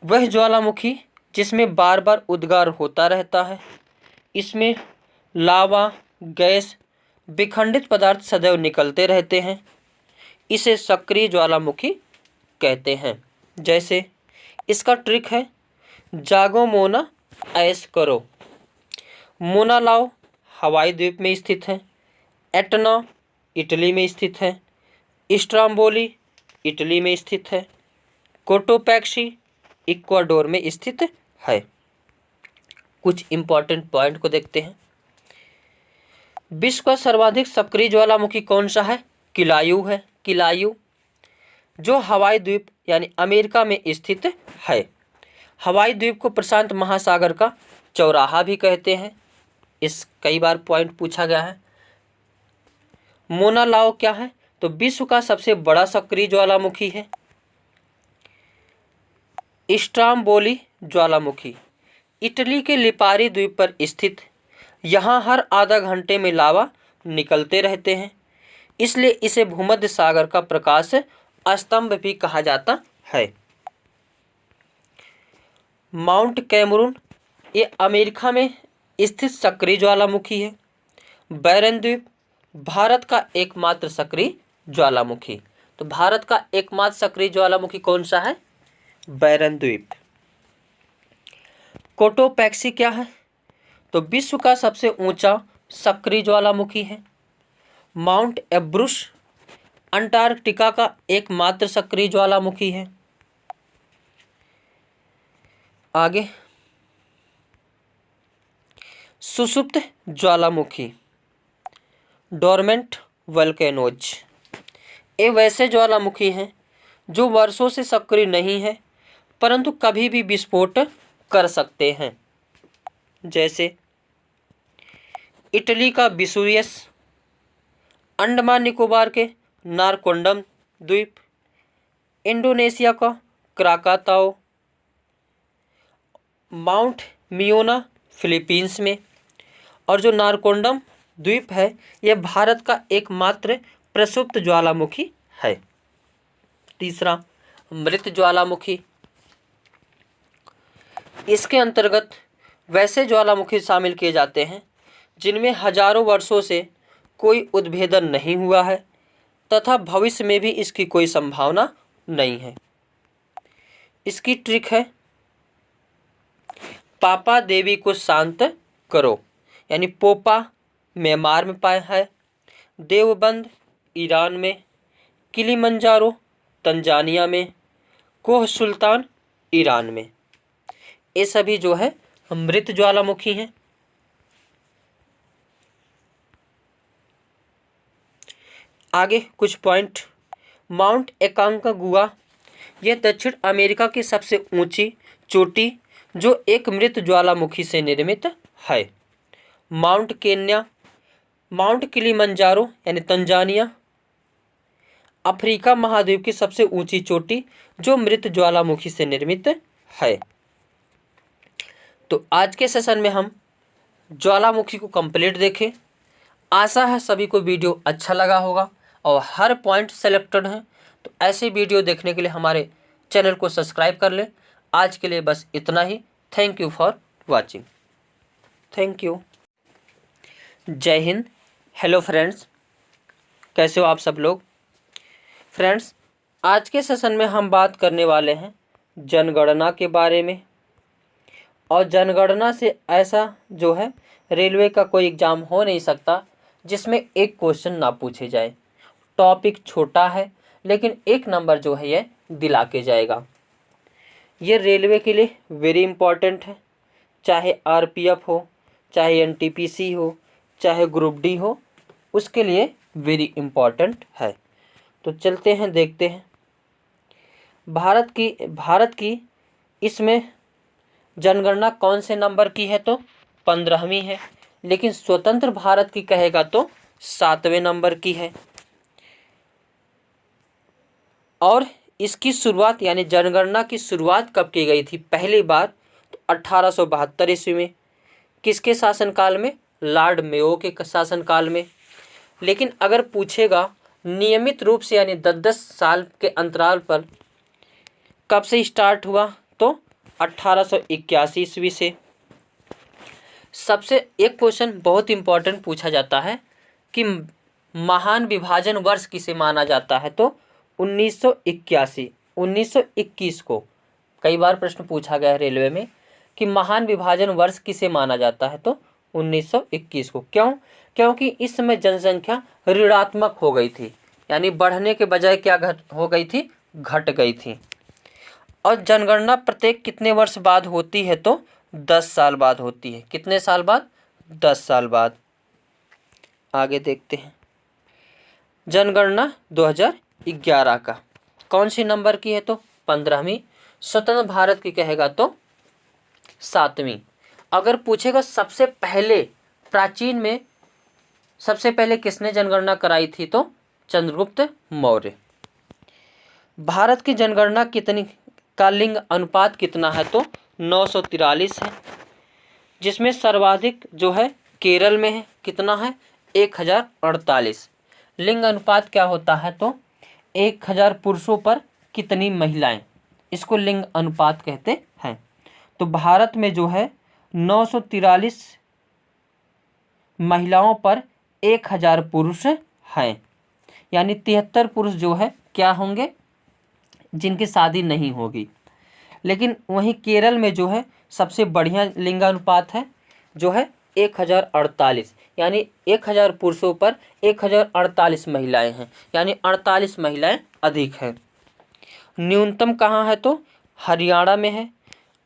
वह ज्वालामुखी जिसमें बार बार उद्गार होता रहता है, इसमें लावा, गैस, विखंडित पदार्थ सदैव निकलते रहते हैं, इसे सक्रिय ज्वालामुखी कहते हैं। जैसे इसका ट्रिक है, जागो मोना ऐश करो। मोना लाओ हवाई द्वीप में स्थित है, एटना इटली में स्थित है, स्ट्राम्बोली इटली में स्थित है, कोटोपैक्सी इक्वाडोर में स्थित है। कुछ इंपॉर्टेंट पॉइंट को देखते हैं। विश्व का सर्वाधिक सक्रिय ज्वालामुखी कौन सा है? किलायू है। किलायू जो हवाई द्वीप यानी अमेरिका में स्थित है। हवाई द्वीप को प्रशांत महासागर का चौराहा भी कहते हैं। इस कई बार पॉइंट पूछा गया है। मोना लाओ क्या है? तो विश्व का सबसे बड़ा सक्रिय ज्वालामुखी है। स्ट्राम्बोली ज्वालामुखी इटली के लिपारी द्वीप पर स्थित, यहाँ हर आधा घंटे में लावा निकलते रहते हैं, इसलिए इसे भूमध्य सागर का प्रकाश स्तंभ भी कहा जाता है। माउंट कैमरून ये अमेरिका में स्थित सक्रिय ज्वालामुखी है। बैरन द्वीप भारत का एकमात्र सक्रिय ज्वालामुखी। तो भारत का एकमात्र सक्रिय ज्वालामुखी कौन सा है? बैरन द्वीप। कोटोपैक्सी क्या है? तो विश्व का सबसे ऊंचा सक्रिय ज्वालामुखी है। माउंट एब्रुस अंटार्कटिका का एकमात्र सक्रिय ज्वालामुखी है। आगे सुषुप्त ज्वालामुखी डोरमेंट वल्केनोज, ये वैसे ज्वालामुखी हैं जो वर्षों से सक्रिय नहीं है परंतु कभी भी विस्फोट कर सकते हैं। जैसे इटली का विसुवियस, अंडमान निकोबार के नारकोंडम द्वीप, इंडोनेशिया का क्राकाताओ, माउंट मियोना फिलीपींस में, और जो नारकोंडम द्वीप है यह भारत का एकमात्र प्रसुप्त ज्वालामुखी है। तीसरा मृत ज्वालामुखी, इसके अंतर्गत वैसे ज्वालामुखी शामिल किए जाते हैं जिनमें हजारों वर्षों से कोई उद्भेदन नहीं हुआ है तथा भविष्य में भी इसकी कोई संभावना नहीं है। इसकी ट्रिक है, पापा देवी को शांत करो, यानी पोपा म्यांमार में पाया है, देवबंद ईरान में, किलिमंजारो तंजानिया में, कोह सुल्तान ईरान में। ये सभी जो है मृत ज्वालामुखी हैं। आगे कुछ पॉइंट। माउंट एकांकागुआ यह दक्षिण अमेरिका की सबसे ऊंची चोटी जो एक मृत ज्वालामुखी से निर्मित है। माउंट केन्या, माउंट किलिमंजारो यानी तंजानिया अफ्रीका महाद्वीप की सबसे ऊंची चोटी जो मृत ज्वालामुखी से निर्मित है। तो आज के सेशन में हम ज्वालामुखी को कंप्लीट देखें। आशा है सभी को वीडियो अच्छा लगा होगा और हर पॉइंट सेलेक्टेड है। तो ऐसे वीडियो देखने के लिए हमारे चैनल को सब्सक्राइब कर लें। आज के लिए बस इतना ही। Thank you for watching. Thank you. जय हिंद। हेलो फ्रेंड्स, कैसे हो आप सब लोग? फ्रेंड्स, आज के सेशन में हम बात करने वाले हैं जनगणना के बारे में। और जनगणना से ऐसा जो है रेलवे का कोई एग्ज़ाम हो नहीं सकता जिसमें एक क्वेश्चन ना पूछे जाए। टॉपिक छोटा है लेकिन एक नंबर जो है ये दिला के जाएगा। ये रेलवे के लिए वेरी इम्पॉर्टेंट है, चाहे आरपीएफ हो, चाहे एनटीपीसी हो, चाहे ग्रुप डी हो, उसके लिए वेरी इम्पॉर्टेंट है। तो चलते हैं देखते हैं। भारत की इसमें जनगणना कौन से नंबर की है? तो 15वीं है। लेकिन स्वतंत्र भारत की कहेगा तो 7वें नंबर की है। और इसकी शुरुआत यानी जनगणना की शुरुआत कब की गई थी पहली बार? तो 1872 ईस्वी में। किसके शासनकाल में? लॉर्ड मेयो के शासनकाल में। लेकिन अगर पूछेगा नियमित रूप से यानी 10-10 साल के अंतराल पर कब से स्टार्ट हुआ? तो 1881 ईस्वी से। सबसे एक क्वेश्चन बहुत इंपॉर्टेंट पूछा जाता है कि महान विभाजन वर्ष किसे माना जाता है? तो 1981 1921 को। कई बार प्रश्न पूछा गया है रेलवे में कि महान विभाजन वर्ष किसे माना जाता है? तो 1921 को। क्यों? क्योंकि इस समय जनसंख्या ऋणात्मक हो गई थी, यानी बढ़ने के बजाय क्या हो गई थी? घट गई थी। और जनगणना प्रत्येक कितने वर्ष बाद होती है? तो 10 साल बाद होती है। कितने साल बाद? 10 साल बाद। आगे देखते हैं। जनगणना 2011 का कौन सी नंबर की है? तो 15वीं। स्वतंत्र भारत की कहेगा तो 7वीं। अगर पूछेगा सबसे पहले प्राचीन में सबसे पहले किसने जनगणना कराई थी? तो चंद्रगुप्त मौर्य। भारत की जनगणना कितनी का लिंग अनुपात कितना है? तो 943 है, जिसमें सर्वाधिक जो है केरल में है। कितना है? 1048। लिंग अनुपात क्या होता है? तो 1000 पुरुषों पर कितनी महिलाएं, इसको लिंग अनुपात कहते हैं। तो भारत में जो है 943 महिलाओं पर 1000 पुरुष हैं, यानी 73 पुरुष जो है क्या होंगे? जिनकी शादी नहीं होगी। लेकिन वहीं केरल में जो है सबसे बढ़िया लिंगानुपात है जो है 1048, यानी 1000 पुरुषों पर 1048 महिलाएं हैं, यानी 48 महिलाएं अधिक हैं। न्यूनतम कहाँ है? तो हरियाणा में है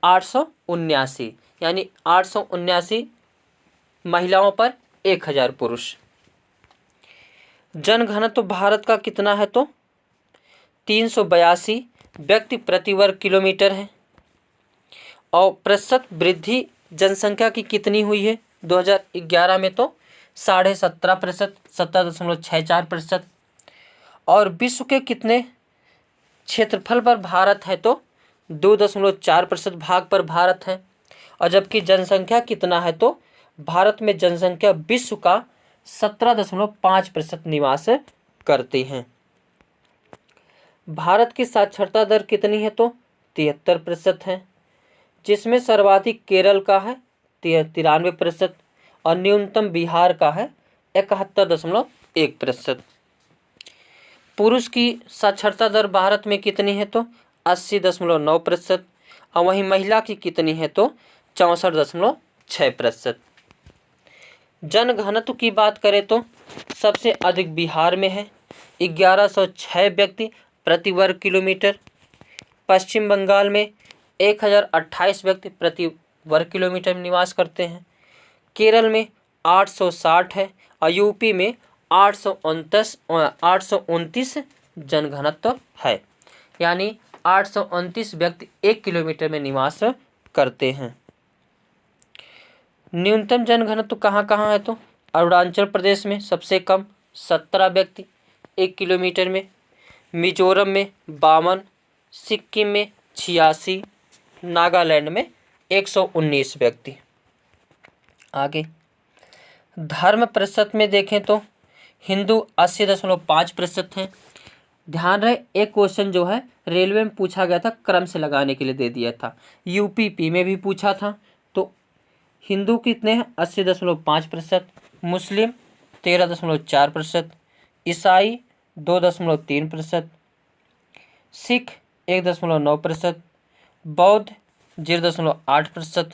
879, यानी 879 महिलाओं पर 1000 पुरुष। जनघनत्व भारत का कितना है? तो 382 व्यक्ति प्रति वर्ग किलोमीटर है। और प्रतिशत वृद्धि जनसंख्या की कितनी हुई है 2011 में? तो 17.5%, 17.64%। और विश्व के कितने क्षेत्रफल पर भारत है? तो 2.4% भाग पर भारत है। और जबकि जनसंख्या कितना है? तो भारत में जनसंख्या विश्व का 17.5% निवास करती हैं। भारत की साक्षरता दर कितनी है? तो 73% है, जिसमें सर्वाधिक केरल का है 93% और न्यूनतम बिहार का है 71.1%। पुरुष की साक्षरता दर भारत में कितनी है? तो 80.9%। और वहीं महिला की कितनी है? तो 64.6%। जनघनत्व की बात करें तो सबसे अधिक बिहार में है 1106 व्यक्ति प्रति वर्ग किलोमीटर। पश्चिम बंगाल में 1028 व्यक्ति प्रति वर्ग किलोमीटर में निवास करते हैं। केरल में 860 है और यूपी में 829 जनघनत्व है, यानी 829 व्यक्ति 1 किलोमीटर में निवास करते हैं। न्यूनतम जनघनत्व कहाँ कहाँ है? तो अरुणाचल प्रदेश में सबसे कम 17 व्यक्ति 1 किलोमीटर में, मिजोरम में 52, सिक्किम में 86, नागालैंड में 119 व्यक्ति। आगे धर्म प्रतिशत में देखें तो हिंदू 80.5% हैं। ध्यान रहे एक क्वेश्चन जो है रेलवे में पूछा गया था, क्रम से लगाने के लिए दे दिया था। यूपीपी में भी पूछा था। तो हिंदू कितने हैं? 80.5%, मुस्लिम 13.4%, ईसाई 2.3%, सिख 1.9%, बौद्ध 0.8%,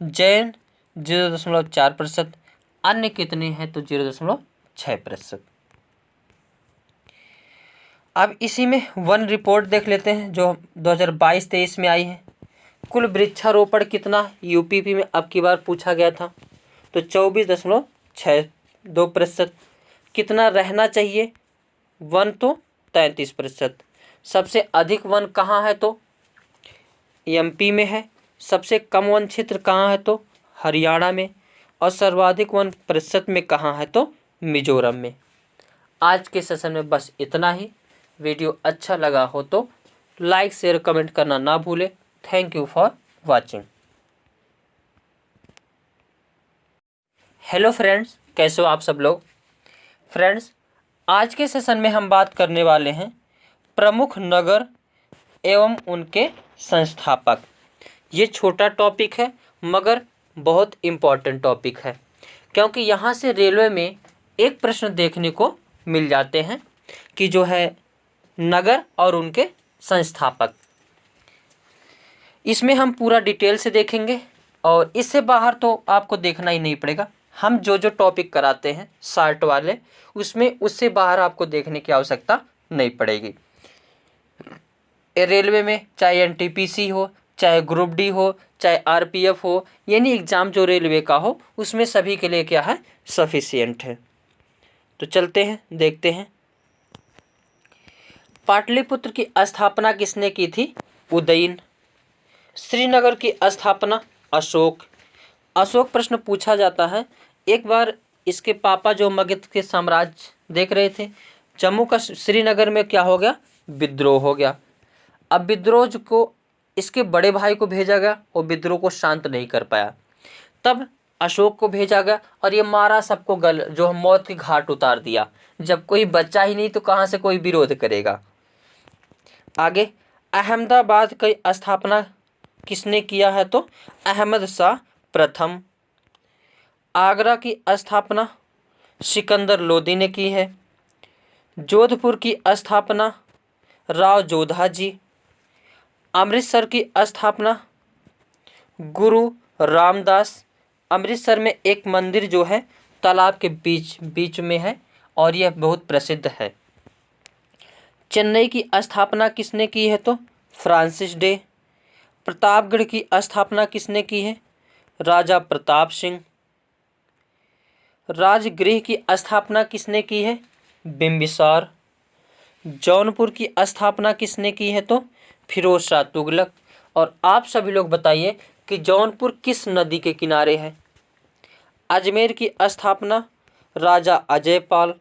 जैन 0.4%, अन्य कितने हैं? तो 0.6%। अब इसी में वन रिपोर्ट देख लेते हैं जो 2022-23 में आई है। कुल वृक्षारोपण कितना यूपीपी में अब की बार पूछा गया था? तो 24.62%। कितना रहना चाहिए वन? तो 33%। सबसे अधिक वन कहाँ है? तो एमपी में है। सबसे कम वन क्षेत्र कहाँ है तो हरियाणा में। और सर्वाधिक वन प्रतिशत में कहाँ है तो मिजोरम में। आज के सेशन में बस इतना ही। वीडियो अच्छा लगा हो तो लाइक शेयर कमेंट करना ना भूलें। Thank you for watching. Hello friends, कैसे हो आप सब लोग। फ्रेंड्स, आज के सेशन में हम बात करने वाले हैं प्रमुख नगर एवं उनके संस्थापक। ये छोटा टॉपिक है मगर बहुत इम्पॉर्टेंट टॉपिक है, क्योंकि यहाँ से रेलवे में एक प्रश्न देखने को मिल जाते हैं कि जो है नगर और उनके संस्थापक। इसमें हम पूरा डिटेल से देखेंगे और इससे बाहर तो आपको देखना ही नहीं पड़ेगा। हम जो जो टॉपिक कराते हैं शार्ट वाले, उसमें उससे बाहर आपको देखने की आवश्यकता नहीं पड़ेगी। रेलवे में चाहे एनटीपीसी हो, चाहे ग्रुप डी हो, चाहे आरपीएफ हो, यानी एग्ज़ाम जो रेलवे का हो, उसमें सभी के लिए क्या है, सफिशिएंट है। तो चलते हैं, देखते हैं। पाटलिपुत्र की स्थापना किसने की थी? उदयन। श्रीनगर की स्थापना अशोक। अशोक प्रश्न पूछा जाता है। एक बार इसके पापा जो मगध के साम्राज्य देख रहे थे, जम्मू का श्रीनगर में क्या हो गया, विद्रोह हो गया। अब विद्रोह को इसके बड़े भाई को भेजा गया और विद्रोह को शांत नहीं कर पाया। तब अशोक को भेजा गया और ये मारा सबको, जो मौत के घाट उतार दिया। जब कोई बच्चा ही नहीं तो कहाँ से कोई विरोध करेगा। आगे, अहमदाबाद की स्थापना किसने किया है तो अहमद शाह प्रथम। आगरा की स्थापना सिकंदर लोदी ने की है। जोधपुर की स्थापना राव जोधा जी। अमृतसर की स्थापना गुरु रामदास। अमृतसर में एक मंदिर जो है तालाब के बीच में है और यह बहुत प्रसिद्ध है। चेन्नई की स्थापना किसने की है तो फ्रांसिस डे। प्रतापगढ़ की स्थापना किसने की है? राजा प्रताप सिंह। राजगृह की स्थापना किसने की है? बिंबिसार। जौनपुर की स्थापना किसने की है तो फिरोज शाह तुगलक। और आप सभी लोग बताइए कि जौनपुर किस नदी के किनारे है? अजमेर की स्थापना राजा अजयपाल।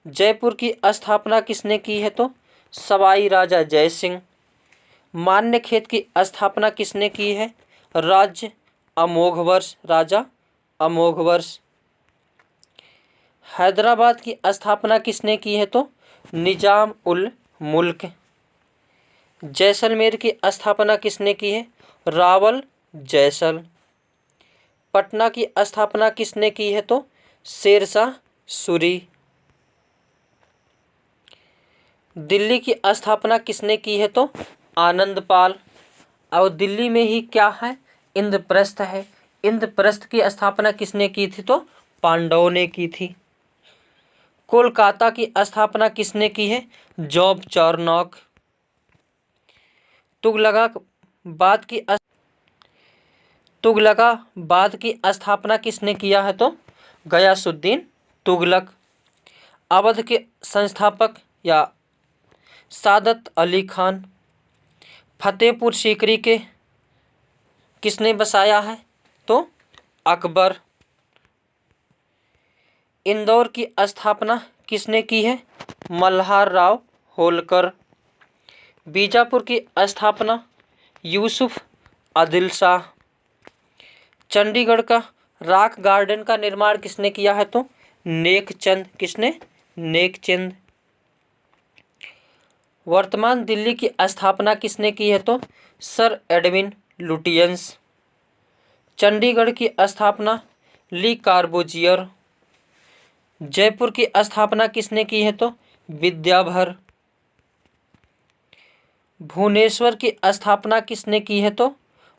जयपुर की स्थापना किसने की है तो सवाई राजा जय सिंह। मान्यखेत की स्थापना किसने की है? राज्य अमोघवर्ष, राजा अमोघवर्ष। हैदराबाद की स्थापना किसने की है तो निजाम उल मुल्क। जैसलमेर की स्थापना किसने की है? रावल जैसल। पटना की स्थापना किसने की है तो शेरशाह सूरी। दिल्ली की स्थापना किसने की है तो आनंदपाल। और दिल्ली में ही क्या है, इंद्रप्रस्थ है। इंद्रप्रस्थ की स्थापना किसने की थी तो पांडवों ने की थी। कोलकाता की स्थापना किसने की है? Job Charnock. तुगलकाबाद की स्थापना किसने किया है तो गयासुद्दीन तुगलक। अवध के संस्थापक या सादत अली खान। फतेहपुर सीकरी के किसने बसाया है तो अकबर। इंदौर की स्थापना किसने की है? मल्हार राव होलकर। बीजापुर की स्थापना यूसुफ आदिल शाह। चंडीगढ़ का रॉक गार्डन का निर्माण किसने किया है तो नेकचंद। किसने? नेकचंद। वर्तमान दिल्ली की स्थापना किसने की है तो सर एडविन लुटियंस। चंडीगढ़ की स्थापना ली कार्बोजियर। जयपुर की स्थापना किसने की है तो विद्याभर। भुवनेश्वर की स्थापना किसने की है तो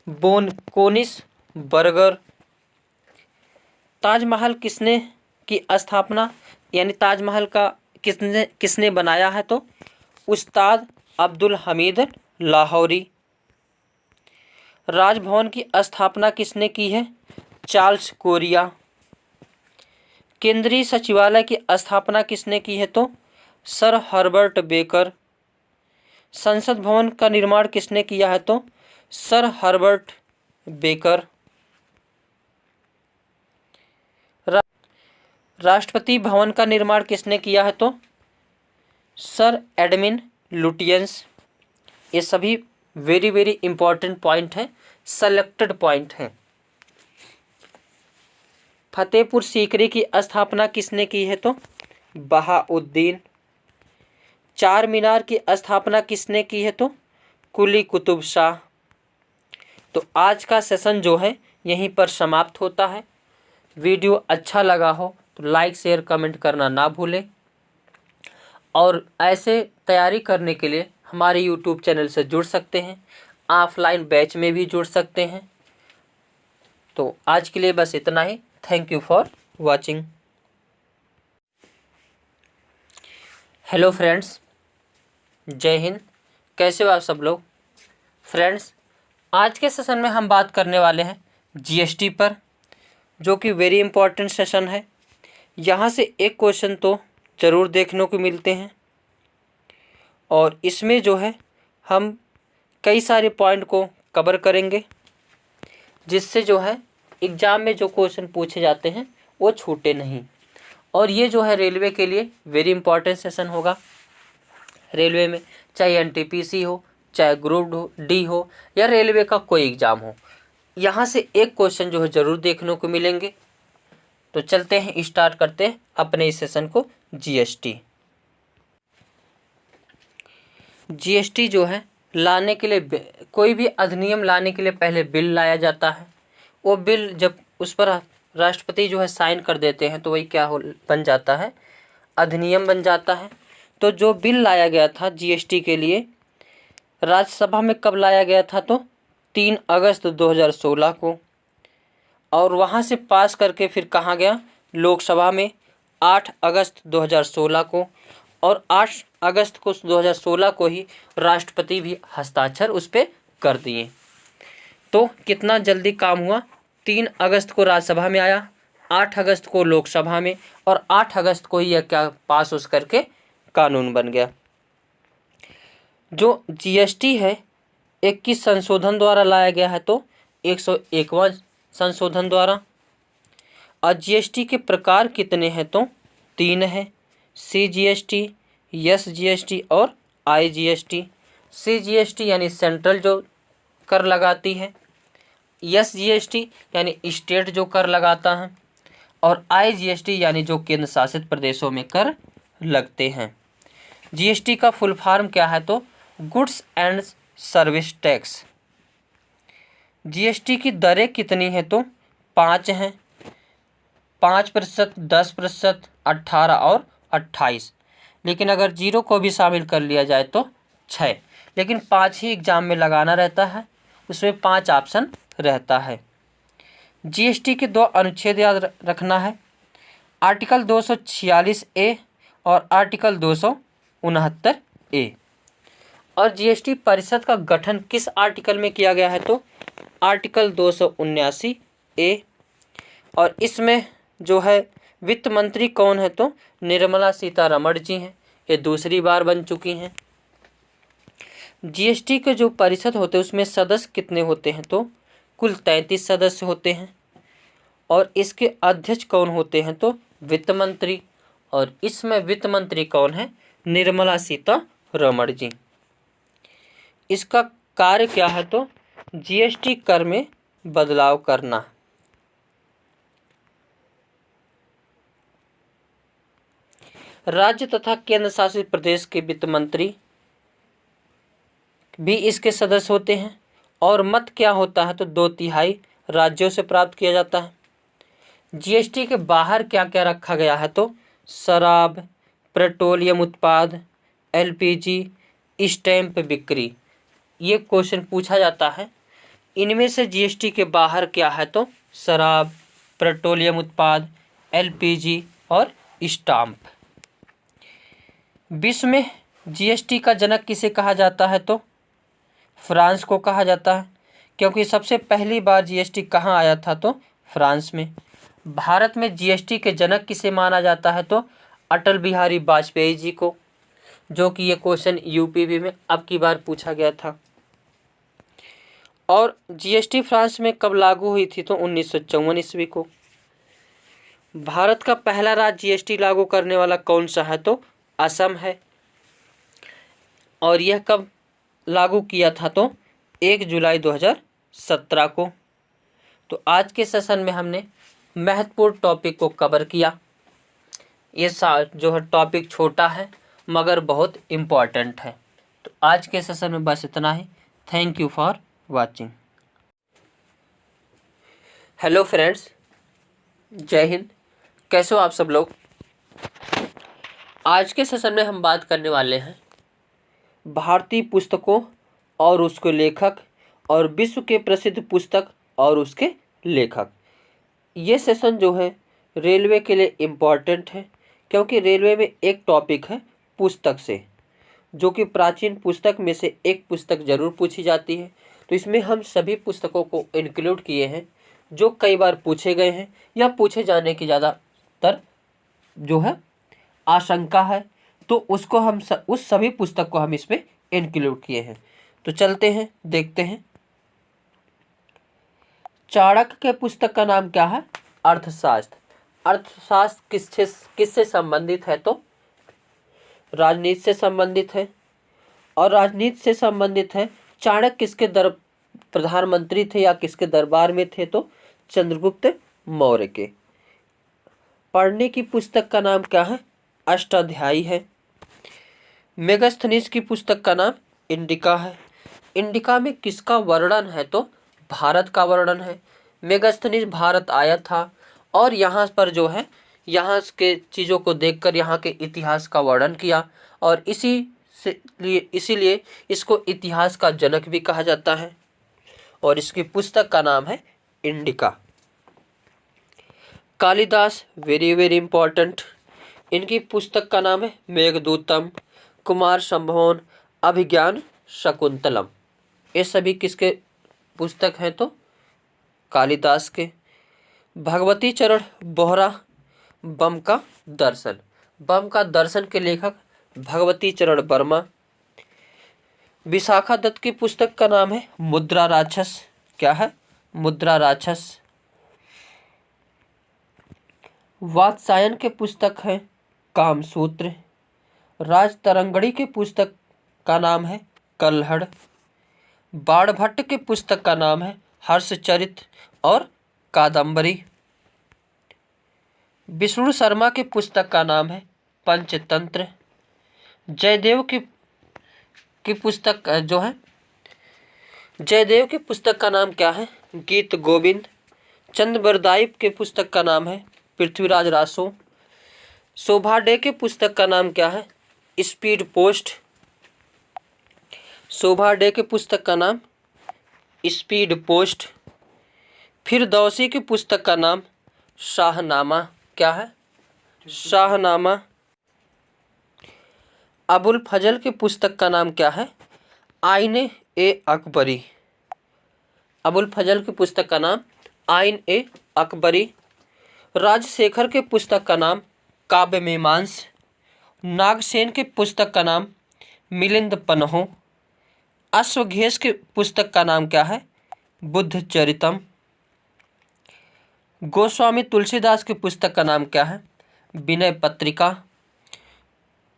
कोनिस बर्गर। ताजमहल किसने की स्थापना, यानी ताजमहल का किसने बनाया है तो उस्ताद अब्दुल हमीद लाहौरी। राजभवन की स्थापना किसने की है? Charles Korea. केंद्रीय सचिवालय की स्थापना किसने की है तो सर हर्बर्ट बेकर। संसद भवन का निर्माण किसने किया है? तो sir Herbert baker. Rashtrapati Bhavan का निर्माण किसने किया है? तो सर एडमिन लुटियंस। ये सभी वेरी वेरी इंपॉर्टेंट पॉइंट हैं, सेलेक्टेड पॉइंट हैं। फतेहपुर सीकरी की स्थापना किसने की है? तो बहाउद्दीन। चार मीनार की स्थापना किसने की है? तो कुली कुतुब शाह। तो आज का सेशन जो है यहीं पर समाप्त होता है। वीडियो अच्छा लगा हो तो लाइक शेयर कमेंट करना ना भूलें, और ऐसे तैयारी करने के लिए हमारे यूट्यूब चैनल से जुड़ सकते हैं, ऑफलाइन बैच में भी जुड़ सकते हैं। तो आज के लिए बस इतना ही। Thank you for watching. Hello friends, जय हिंद। कैसे हो आप सब लोग? फ्रेंड्स, आज के सेशन में हम बात करने वाले हैं जीएसटी पर, जो कि वेरी इंपॉर्टेंट सेशन है। यहाँ से एक क्वेश्चन तो ज़रूर देखने को मिलते हैं, और इसमें जो है हम कई सारे पॉइंट को कवर करेंगे, जिससे जो है एग्ज़ाम में जो क्वेश्चन पूछे जाते हैं वो छूटे नहीं। और ये जो है रेलवे के लिए वेरी इंपॉर्टेंट सेशन होगा। रेलवे में चाहे एनटीपीसी हो, चाहे ग्रुप डी हो, या रेलवे का कोई एग्ज़ाम हो, यहाँ से एक क्वेश्चन जो है ज़रूर देखने को मिलेंगे। तो चलते हैं, स्टार्ट करते हैं अपने इस सेशन को। जीएसटी जो है लाने के लिए, कोई भी अधिनियम लाने के लिए पहले बिल लाया जाता है। वो बिल जब उस पर राष्ट्रपति जो है साइन कर देते हैं तो वही क्या बन जाता है? अधिनियम बन जाता है। तो जो बिल लाया गया था जीएसटी के लिए राज्यसभा में कब लाया गया था? तो 3 अगस्त 2016 को। और वहाँ से पास करके फिर कहाँ गया? लोकसभा में 8 अगस्त 2016 को। और 8 अगस्त को 2016 को ही राष्ट्रपति भी हस्ताक्षर उस पर कर दिए। तो कितना जल्दी काम हुआ। 3 अगस्त को राज्यसभा में आया, 8 अगस्त को लोकसभा में, और 8 अगस्त को ही यह क्या पास उस करके कानून बन गया। जो जीएसटी है 21 संशोधन द्वारा लाया गया है, तो 101वां संशोधन द्वारा। और जीएसटी के प्रकार कितने हैं? तो 3 हैं, सीजीएसटी, एसजीएसटी और आईजीएसटी। सीजीएसटी यानी सेंट्रल जो कर लगाती है, एसजीएसटी यानी स्टेट जो कर लगाता है, और आईजीएसटी यानी जो केंद्र शासित प्रदेशों में कर लगते हैं। जीएसटी का फुल फॉर्म क्या है? तो goods and service tax. GST की दरें कितनी हैं? तो 5 हैं, 5%, 10%, 18 और 28। लेकिन अगर 0 को भी शामिल कर लिया जाए तो 6। लेकिन 5 ही एग्जाम में लगाना रहता है, उसमें 5 ऑप्शन रहता है। जीएसटी के 2 अनुच्छेद याद रखना है, आर्टिकल 246A और आर्टिकल 269A। और जीएसटी परिषद का गठन किस आर्टिकल में किया गया है? तो आर्टिकल 279A। और इसमें जो है वित्त मंत्री कौन है? तो निर्मला सीतारमण जी हैं, ये दूसरी बार बन चुकी हैं। जीएसटी के जो परिषद होते हैं उसमें सदस्य कितने होते हैं? तो कुल 33 सदस्य होते हैं। और इसके अध्यक्ष कौन होते हैं? तो वित्त मंत्री। और इसमें वित्त मंत्री कौन है? निर्मला सीतारमण जी। इसका कार्य क्या है? तो जीएसटी कर में बदलाव करना। राज्य तथा केंद्र शासित प्रदेश के वित्त मंत्री भी इसके सदस्य होते हैं। और मत क्या होता है? तो 2/3 राज्यों से प्राप्त किया जाता है। जीएसटी के बाहर क्या क्या रखा गया है? तो शराब, पेट्रोलियम उत्पाद, एलपीजी, स्टैंप बिक्री। ये क्वेश्चन पूछा जाता है। इनमें से जीएसटी के बाहर क्या है? तो शराब, पेट्रोलियम उत्पाद, एलपीजी और स्टाम्प। विश्व में जीएसटी का जनक किसे कहा जाता है? तो फ्रांस को कहा जाता है, क्योंकि सबसे पहली बार जीएसटी कहाँ आया था? तो फ्रांस में। भारत में जीएसटी के जनक किसे माना जाता है? तो अटल बिहारी वाजपेयी जी को। जो कि ये क्वेश्चन यूपीवी में अब की बार पूछा गया था। और जीएसटी फ्रांस में कब लागू हुई थी? तो 1954 ईस्वी को। भारत का पहला राज्य जीएसटी लागू करने वाला कौन सा है? तो असम है। और यह कब लागू किया था? तो 1 जुलाई 2017 को। तो आज के सेशन में हमने महत्वपूर्ण टॉपिक को कवर किया। ये जो है टॉपिक छोटा है मगर बहुत इम्पॉर्टेंट है। तो आज के सेशन में बस इतना ही। Thank you for watching. Hello friends, जय हिंद। कैसे हो आप सब लोग? आज के सेशन में हम बात करने वाले हैं भारतीय पुस्तकों और उसके लेखक और विश्व के प्रसिद्ध पुस्तक और उसके लेखक। ये सेशन जो है रेलवे के लिए इम्पॉर्टेंट है, क्योंकि रेलवे में एक टॉपिक है पुस्तक से, जो कि प्राचीन पुस्तक में से एक पुस्तक जरूर पूछी जाती है। तो इसमें हम सभी पुस्तकों को इंक्लूड किए हैं जो कई बार पूछे गए हैं या पूछे जाने की ज़्यादातर जो है आशंका है। तो उसको हम उस सभी पुस्तक को हम इसमें इंक्लूड किए हैं। तो चलते हैं, देखते हैं। चाणक्य के पुस्तक का नाम क्या है? अर्थशास्त्र। अर्थशास्त्र किससे संबंधित है? तो राजनीति से संबंधित है। और राजनीति से संबंधित है। चाणक्य किसके प्रधानमंत्री थे या किसके दरबार में थे? तो चंद्रगुप्त मौर्य के। पढ़ने की पुस्तक का नाम क्या है? अष्टाध्यायी है। मेगास्थनीज की पुस्तक का नाम इंडिका है। इंडिका में किसका वर्णन है? तो भारत का वर्णन है। मेगास्थनीज भारत आया था और यहाँ पर जो है यहाँ के चीज़ों को देखकर यहाँ के इतिहास का वर्णन किया, और इसीलिए इसको इतिहास का जनक भी कहा जाता है। और इसकी पुस्तक का नाम है indica. Kalidas, very very important. इनकी पुस्तक का नाम है मेघदूतम, कुमार संभवन, अभिज्ञान शकुंतलम। ये सभी किसके पुस्तक हैं? तो कालिदास के। भगवती चरण बोहरा, बम का दर्शन। बम का दर्शन के लेखक भगवती चरण वर्मा। विशाखा दत्त की पुस्तक का नाम है मुद्रा राक्षस। क्या है? मुद्रा राक्षस। वात्सायन के पुस्तक है कामसूत्र। राज तरंगड़ी के पुस्तक का नाम है कल्हड़। बाणभट्ट के पुस्तक का नाम है हर्षचरित और कादंबरी। विष्णु शर्मा के पुस्तक का नाम है पंचतंत्र। जयदेव की पुस्तक जो है जयदेव की पुस्तक का नाम क्या है? गीत गोविंद। चंद्रबरदाई के पुस्तक का नाम है पृथ्वीराज रासो। शोभा डे के पुस्तक का नाम क्या है? Speed post. शोभा डे के पुस्तक का नाम स्पीड पोस्ट। फिरदौसी की पुस्तक का नाम शाहनामा। क्या है? शाहनामा। अबुल फजल की पुस्तक का नाम क्या है? आईने ए अकबरी। अबुल फजल की पुस्तक का नाम आइन ए अकबरी। राजशेखर के पुस्तक का नाम काव्य मीमांस। नागसेन के पुस्तक का नाम मिलिंद पन्हो। अश्वघोष के पुस्तक का नाम क्या है? बुद्ध चरितम। गोस्वामी तुलसीदास की पुस्तक का नाम क्या है? विनय पत्रिका।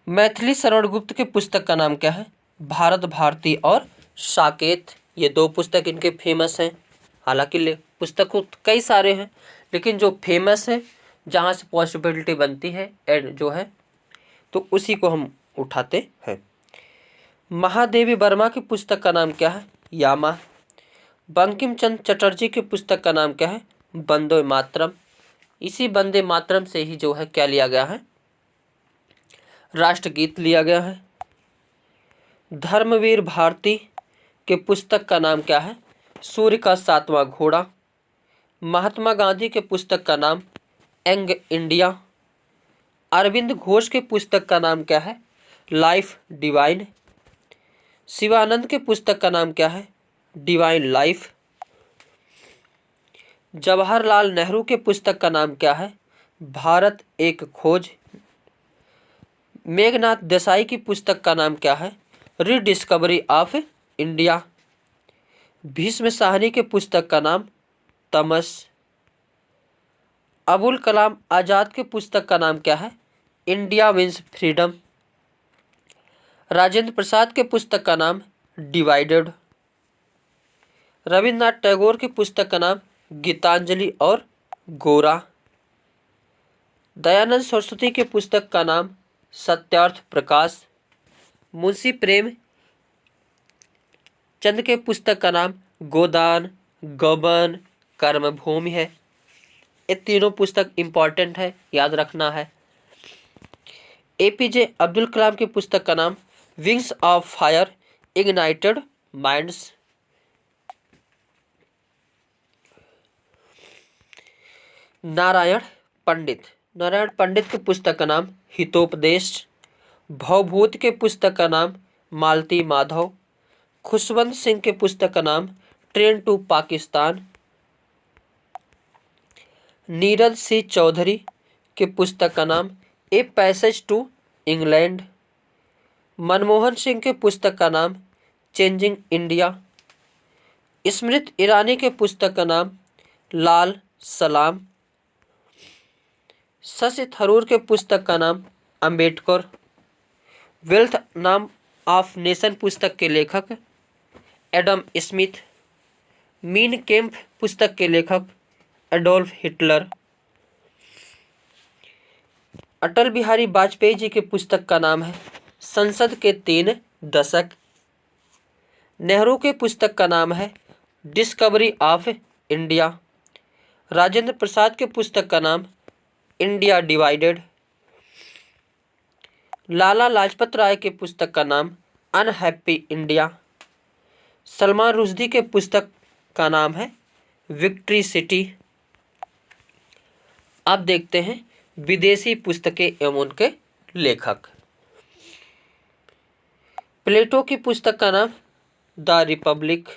मैथिली शरण गुप्त के पुस्तक का नाम क्या है? भारत भारती और साकेत। ये दो पुस्तक इनके फेमस हैं। हालांकि पुस्तक कई सारे हैं, लेकिन जो फेमस है, जहाँ से पॉसिबिलिटी बनती है जो है, तो उसी को हम उठाते हैं। महादेवी वर्मा की पुस्तक का नाम क्या है? यामा। बंकिम चंद्र चटर्जी की पुस्तक का नाम क्या है? वंदे मातरम। इसी वंदे मातरम से ही जो है क्या लिया गया है? राष्ट्रगीत लिया गया है। धर्मवीर भारती के पुस्तक का नाम क्या है? सूर्य का सातवां घोड़ा। महात्मा गांधी के पुस्तक का नाम यंग इंडिया। अरविंद घोष के पुस्तक का नाम क्या है? Life divine. शिवानंद के पुस्तक का नाम क्या है? Divine life. जवाहरलाल नेहरू के पुस्तक का नाम क्या है? भारत एक खोज। मेघनाथ देसाई की पुस्तक का नाम क्या है? Rediscovery of India. Bhishma Sahni के पुस्तक का नाम तमस। अबुल कलाम आज़ाद के पुस्तक का नाम क्या है? India wins freedom. Rajendra Prasad के पुस्तक का नाम डिवाइडेड। रविन्द्रनाथ टैगोर की पुस्तक का नाम गीतांजलि और गोरा। दयानंद सरस्वती के पुस्तक का नाम सत्यार्थ प्रकाश। मुंशी प्रेम चंद के पुस्तक का नाम गोदान, गबन, कर्मभूमि है। ये तीनों पुस्तक इंपॉर्टेंट है, याद रखना है। एपीजे अब्दुल कलाम की पुस्तक का नाम Wings of Fire, Ignited Minds. Narayan Pandit की पुस्तक का नाम हितोपदेश। भवभूत के पुस्तक का नाम मालती माधव। खुशवंत सिंह के पुस्तक का नाम ट्रेन टू पाकिस्तान। नीरज सिंह चौधरी के पुस्तक का नाम a passage to England. Manmohan Singh के पुस्तक का नाम चेंजिंग इंडिया। स्मृति ईरानी के पुस्तक का नाम लाल सलाम। शशि थरूर के पुस्तक का नाम अंबेडकर। वेल्थ नाम ऑफ नेशन पुस्तक के लेखक एडम स्मिथ। मीन कैंप पुस्तक के लेखक एडोल्फ हिटलर। अटल बिहारी वाजपेयी जी के पुस्तक का नाम है संसद के 3 दशक। नेहरू के पुस्तक का नाम है discovery of India. Rajendra Prasad के पुस्तक का नाम इंडिया डिवाइडेड। लाला लाजपत राय के पुस्तक का नाम अनहैप्पी इंडिया। सलमान रुश्दी के पुस्तक का नाम है विक्ट्री सिटी। अब देखते हैं विदेशी पुस्तकें एवं उनके लेखक। प्लेटो की पुस्तक का नाम द रिपब्लिक।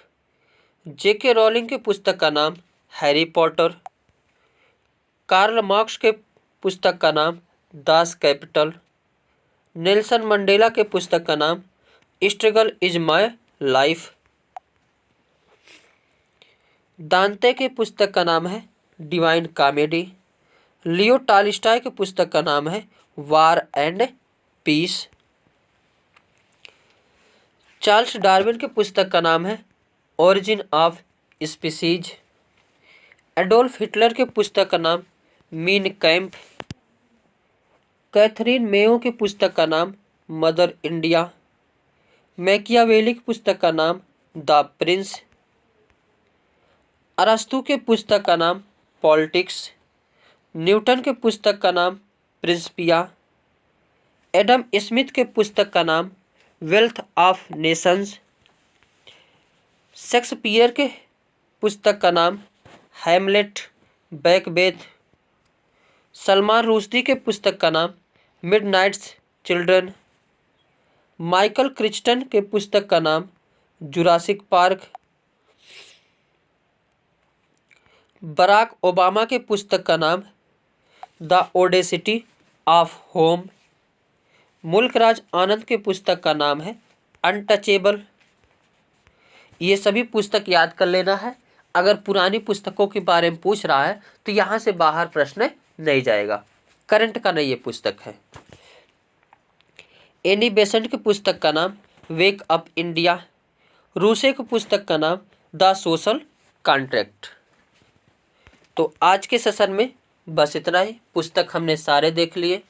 जेके रॉलिंग के पुस्तक का नाम हैरी पॉटर। कार्ल मार्क्स के पुस्तक का नाम दास कैपिटल। नेल्सन मंडेला के पुस्तक का नाम स्ट्रगल इज माय लाइफ। दांते के पुस्तक का नाम है डिवाइन कॉमेडी। लियो टॉल्स्टॉय के पुस्तक का नाम है war and piece. Charles Darwin के पुस्तक का नाम है origin of species. Adolf Hitler के पुस्तक का नाम मीन कैंप। कैथरीन मेयो की पुस्तक का नाम मदर इंडिया। मैकियावेली की पुस्तक का नाम द प्रिंस। अरस्तु के पुस्तक का नाम पॉलिटिक्स। न्यूटन के पुस्तक का नाम प्रिंसिपिया। एडम स्मिथ के पुस्तक का नाम वेल्थ ऑफ नेशंस। शेक्सपियर के पुस्तक का नाम हैमलेट, बैकबेथ। सलमान रुश्दी के पुस्तक का नाम मिडनाइट्स चिल्ड्रन। माइकल क्रिस्टन के पुस्तक का नाम जुरासिक पार्क। बराक ओबामा के पुस्तक का नाम the audacity of home. Mulkraj Anand के पुस्तक का नाम है अनटचेबल। ये सभी पुस्तक याद कर लेना है। अगर पुरानी पुस्तकों के बारे में पूछ रहा है तो यहाँ से बाहर प्रश्न नहीं जाएगा, करंट का नहीं ये पुस्तक है। एनी बेसेंट की पुस्तक का नाम वेक अप इंडिया। रूसे की पुस्तक का नाम द सोशल कॉन्ट्रैक्ट। तो आज के सेशन में बस इतना ही। पुस्तक हमने सारे देख लिए।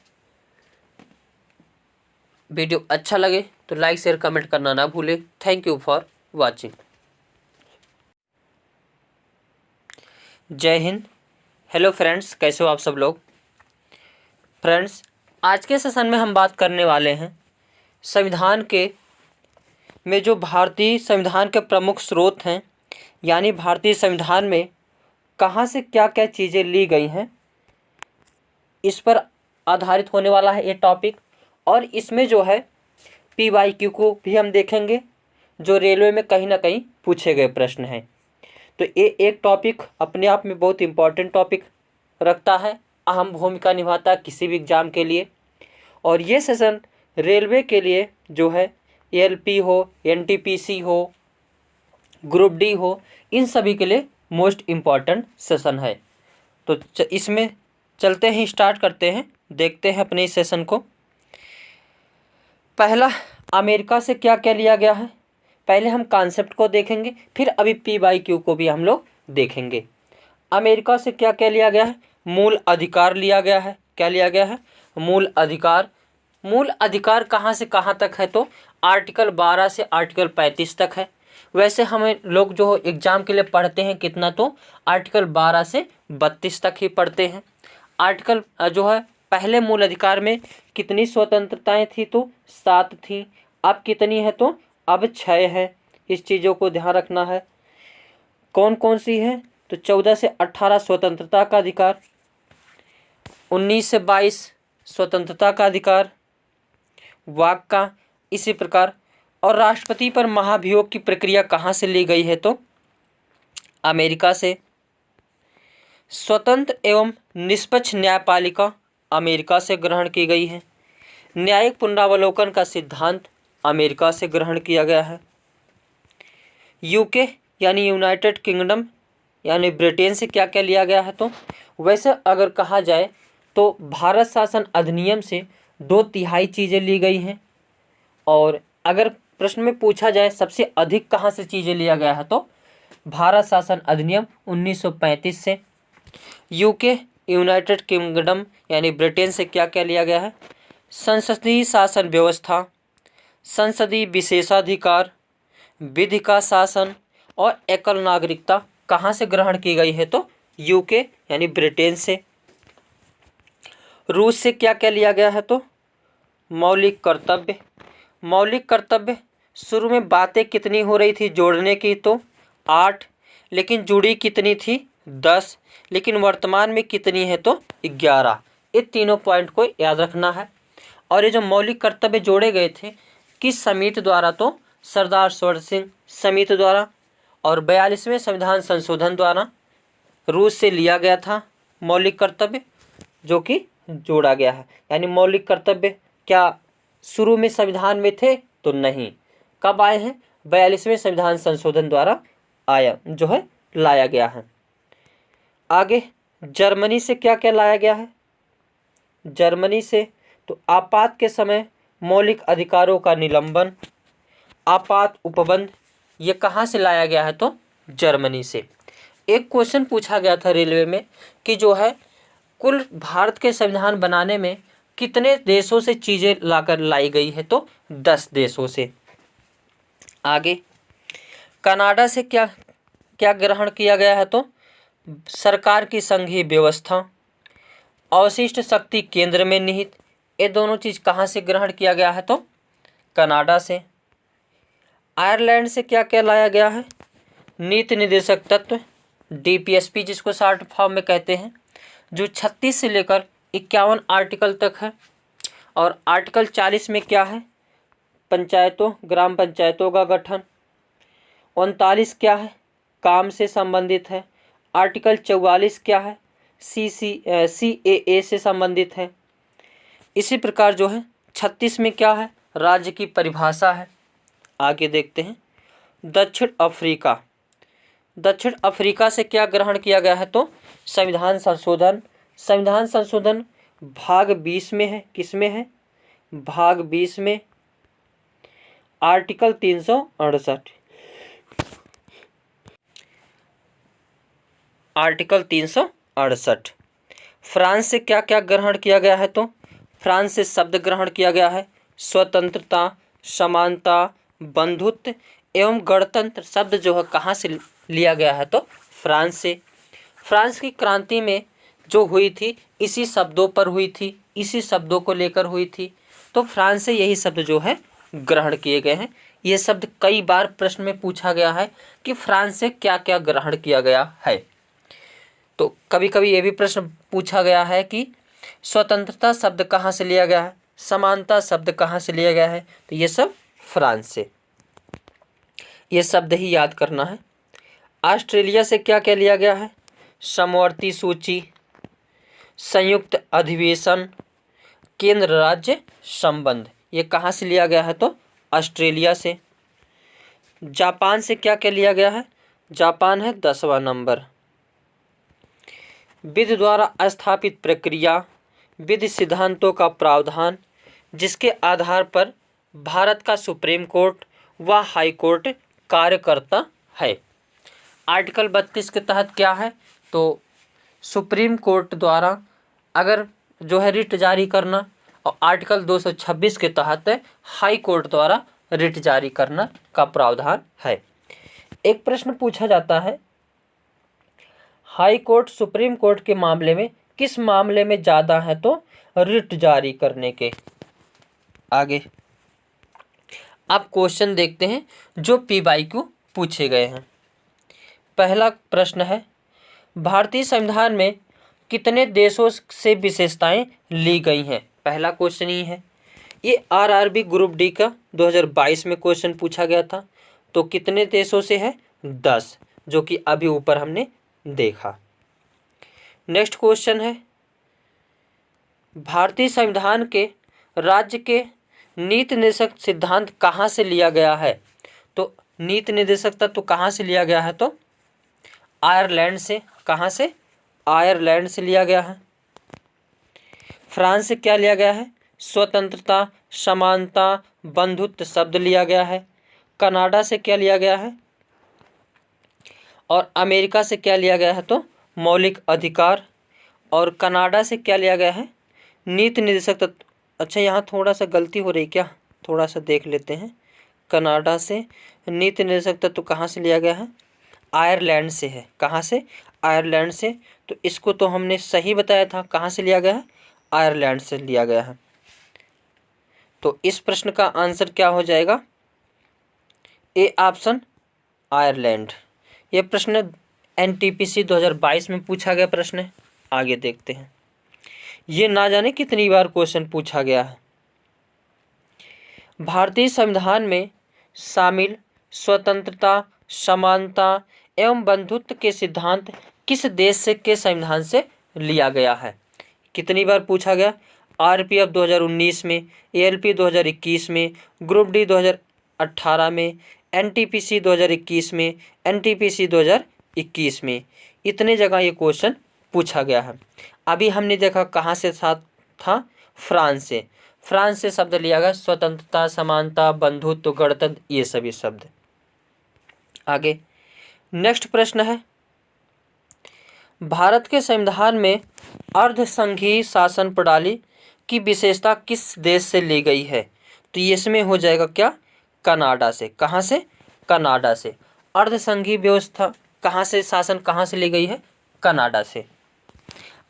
वीडियो अच्छा लगे तो लाइक शेयर कमेंट करना ना भूलें। Thank you for watching. जय हिंद। हेलो फ्रेंड्स, कैसे हो आप सब लोग। फ्रेंड्स, आज के सेशन में हम बात करने वाले हैं संविधान के में जो भारतीय संविधान के प्रमुख स्रोत हैं, यानी भारतीय संविधान में कहाँ से क्या क्या चीज़ें ली गई हैं, इस पर आधारित होने वाला है ये टॉपिक। और इसमें जो है PYQ को भी हम देखेंगे, जो रेलवे में कहीं ना कहीं पूछे गए प्रश्न हैं। तो ये एक टॉपिक अपने आप में बहुत इम्पॉर्टेंट टॉपिक रखता है, अहम भूमिका निभाता है किसी भी एग्ज़ाम के लिए। और ये सेशन रेलवे के लिए जो है एएलपी हो, एनटीपीसी हो, ग्रुप डी हो, इन सभी के लिए मोस्ट इम्पॉर्टेंट सेशन है। तो इसमें चलते हैं, स्टार्ट करते हैं, देखते हैं अपने इस सेशन को। पहला, अमेरिका से क्या क्या लिया गया है। पहले हम कॉन्सेप्ट को देखेंगे, फिर अभी पी/क्यू को भी हम लोग देखेंगे। अमेरिका से क्या क्या लिया गया है। मूल अधिकार लिया गया है। क्या लिया गया है? मूल अधिकार। मूल अधिकार कहाँ से कहाँ तक है? तो आर्टिकल 12 से आर्टिकल 35 तक है। वैसे हमें लोग जो एग्जाम के लिए पढ़ते हैं कितना, तो आर्टिकल 12 से 32 तक ही पढ़ते हैं। आर्टिकल जो है पहले मूल अधिकार में कितनी स्वतंत्रताएं थी? तो 7 थी। अब कितनी है? तो अब 6 है। इस चीज़ों को ध्यान रखना है। कौन कौन सी है? तो 14 से 18 स्वतंत्रता का अधिकार, 19 से 22 स्वतंत्रता का अधिकार, वाक का, इसी प्रकार। और राष्ट्रपति पर महाभियोग की प्रक्रिया कहाँ से ली गई है? तो अमेरिका से। स्वतंत्र एवं निष्पक्ष न्यायपालिका अमेरिका से ग्रहण की गई है। न्यायिक पुनरावलोकन का सिद्धांत अमेरिका से ग्रहण किया गया है। यूके यानी यूनाइटेड किंगडम यानी ब्रिटेन से क्या क्या लिया गया है? तो वैसे अगर कहा जाए तो भारत शासन अधिनियम से 2/3 चीज़ें ली गई हैं। और अगर प्रश्न में पूछा जाए सबसे अधिक कहाँ से चीज़ें लिया गया है, तो भारत शासन अधिनियम 1935 से। यूके यूनाइटेड किंगडम यानी ब्रिटेन से क्या क्या लिया गया है? संसदीय शासन व्यवस्था, संसदीय विशेषाधिकार, विधि का शासन और एकल नागरिकता कहाँ से ग्रहण की गई है? तो यूके यानी ब्रिटेन से। रूस से क्या क्या लिया गया है? तो मौलिक कर्तव्य। मौलिक कर्तव्य शुरू में बातें कितनी हो रही थी जोड़ने की? तो 8, लेकिन जुड़ी कितनी थी? 10, लेकिन वर्तमान में कितनी है? तो 11। ये तीनों पॉइंट को याद रखना है। और ये जो मौलिक कर्तव्य जोड़े गए थे किस समिति द्वारा? तो सरदार सरोवर सिंह समिति द्वारा। और 42वें संविधान संशोधन द्वारा रूस से लिया गया था मौलिक कर्तव्य, जो कि जोड़ा गया है। यानी मौलिक कर्तव्य क्या शुरू में संविधान में थे? तो नहीं। कब आए हैं? 42वें संविधान संशोधन द्वारा आया जो है लाया गया है। आगे जर्मनी से क्या क्या लाया गया है? जर्मनी से तो आपात के समय मौलिक अधिकारों का निलंबन, आपात उपबंध, ये कहाँ से लाया गया है? तो जर्मनी से। एक क्वेश्चन पूछा गया था रेलवे में कि जो है कुल भारत के संविधान बनाने में कितने देशों से चीज़ें लाकर लाई गई है? तो 10 देशों से। आगे कनाडा से क्या क्या ग्रहण किया गया है? तो सरकार की संघीय व्यवस्था, अवशिष्ट शक्ति केंद्र में निहित, ये दोनों चीज़ कहाँ से ग्रहण किया गया है? तो कनाडा से। आयरलैंड से क्या क्या लाया गया है? नीति निर्देशक तत्व, डीपीएसपी जिसको शॉर्ट फॉर्म में कहते हैं, जो 36 से लेकर 51 आर्टिकल तक है। और आर्टिकल 40 में क्या है? पंचायतों, ग्राम पंचायतों का गठन। 39 क्या है? काम से संबंधित है। आर्टिकल 44 क्या है? CAA से संबंधित है। इसी प्रकार जो है 36 में क्या है? राज्य की परिभाषा है। आगे देखते हैं दक्षिण अफ्रीका। दक्षिण अफ्रीका से क्या ग्रहण किया गया है? तो संविधान संशोधन। संविधान संशोधन भाग 20 में है। किस में है? भाग 20 में आर्टिकल 368। आर्टिकल 368। फ्रांस से क्या क्या ग्रहण किया गया है? तो फ्रांस से शब्द ग्रहण किया गया है स्वतंत्रता, समानता, बंधुत्व एवं गणतंत्र। शब्द जो है कहाँ से लिया गया है? तो फ्रांस से। फ्रांस की क्रांति में जो हुई थी इसी शब्दों पर हुई थी, इसी शब्दों को लेकर हुई थी। तो फ्रांस से यही शब्द जो है ग्रहण किए गए हैं। ये शब्द कई बार प्रश्न में पूछा गया है कि फ्रांस से क्या क्या ग्रहण किया गया है। तो कभी कभी ये भी प्रश्न पूछा गया है कि स्वतंत्रता शब्द कहाँ से लिया गया है, समानता शब्द कहाँ से लिया गया है। तो ये सब फ्रांस से। ये शब्द ही याद करना है। ऑस्ट्रेलिया से क्या क्या लिया गया है? समवर्ती सूची, संयुक्त अधिवेशन, केंद्र राज्य संबंध, ये कहाँ से लिया गया है? तो ऑस्ट्रेलिया से। जापान से क्या क्या लिया गया है? जापान है 10वां नंबर। विधि द्वारा स्थापित प्रक्रिया, विधि सिद्धांतों का प्रावधान जिसके आधार पर भारत का सुप्रीम कोर्ट व हाई कोर्ट कार्य करता है। आर्टिकल 32 के तहत क्या है? तो सुप्रीम कोर्ट द्वारा अगर जो है रिट जारी करना, और आर्टिकल 226 के तहत हाई कोर्ट द्वारा रिट जारी करना का प्रावधान है। एक प्रश्न पूछा जाता है, हाई कोर्ट सुप्रीम कोर्ट के मामले में किस मामले में ज़्यादा है? तो रिट जारी करने के। आगे आप क्वेश्चन देखते हैं जो PYQ पूछे गए हैं। पहला प्रश्न है, भारतीय संविधान में कितने देशों से विशेषताएं ली गई हैं? पहला क्वेश्चन ही है। ये RRB ग्रुप डी का 2022 में क्वेश्चन पूछा गया था। तो कितने देशों से है? 10, जो कि अभी ऊपर हमने देखा। नेक्स्ट क्वेश्चन है, भारतीय संविधान के राज्य के नीति निर्देशक सिद्धांत कहाँ से लिया गया है? तो नीति निर्देशक तत्व कहाँ से लिया गया है? तो आयरलैंड से। कहाँ से? आयरलैंड से लिया गया है। फ्रांस से क्या लिया गया है? स्वतंत्रता, समानता, बंधुत्व शब्द लिया गया है। कनाडा से क्या लिया गया है? और अमेरिका से क्या लिया गया है? तो मौलिक अधिकार। और कनाडा से क्या लिया गया है? नीति निर्देशक तत्व। अच्छा, यहाँ थोड़ा सा गलती हो रही क्या? थोड़ा सा देख लेते हैं। कनाडा से नीति निर्देशक तत्व कहाँ से लिया गया है? आयरलैंड से है। कहाँ से? आयरलैंड से। तो इसको तो हमने सही बताया था, कहाँ से लिया गया है? आयरलैंड से लिया गया है। तो इस प्रश्न का आंसर क्या हो जाएगा? A option, Ireland. ये प्रश्न NTPC 2022 में पूछा गया प्रश्न है। आगे देखते हैं। ये ना जाने कितनी बार क्वेश्चन पूछा गया है। भारतीय संविधान में शामिल स्वतंत्रता, समानता एवं बंधुत्व के सिद्धांत किस देश से के संविधान से लिया गया है? कितनी बार पूछा गया? RPF 2019 में, ALP 2021 में, ग्रुप डी 2018 में, NTPC 2021 में, NTPC 2021 में। इतने जगह ये क्वेश्चन पूछा गया है। अभी हमने देखा कहाँ से था? फ्रांस से। फ्रांस से शब्द लिया गया स्वतंत्रता, समानता, बंधुत्व, गणतंत्र, ये सभी शब्द। आगे नेक्स्ट प्रश्न है, भारत के संविधान में अर्धसंघीय शासन प्रणाली की विशेषता किस देश से ली गई है? तो ये इसमें हो जाएगा क्या? कनाडा से। कहाँ से? कनाडा से। अर्धसंघीय व्यवस्था कहाँ से, शासन कहाँ से ली गई है? कनाडा से।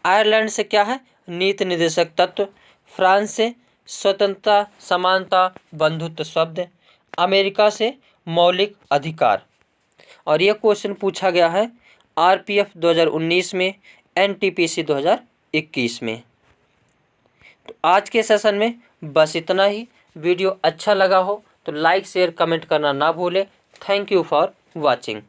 आयरलैंड से क्या है? नीति निर्देशक तत्व। फ्रांस से स्वतंत्रता, समानता, बंधुत्व शब्द। अमेरिका से मौलिक अधिकार। और यह क्वेश्चन पूछा गया है RPF 2019 में, NTPC 2021 में। तो आज के सेशन में बस इतना ही। वीडियो अच्छा लगा हो तो लाइक, शेयर, कमेंट करना ना भूलें। Thank you for watching.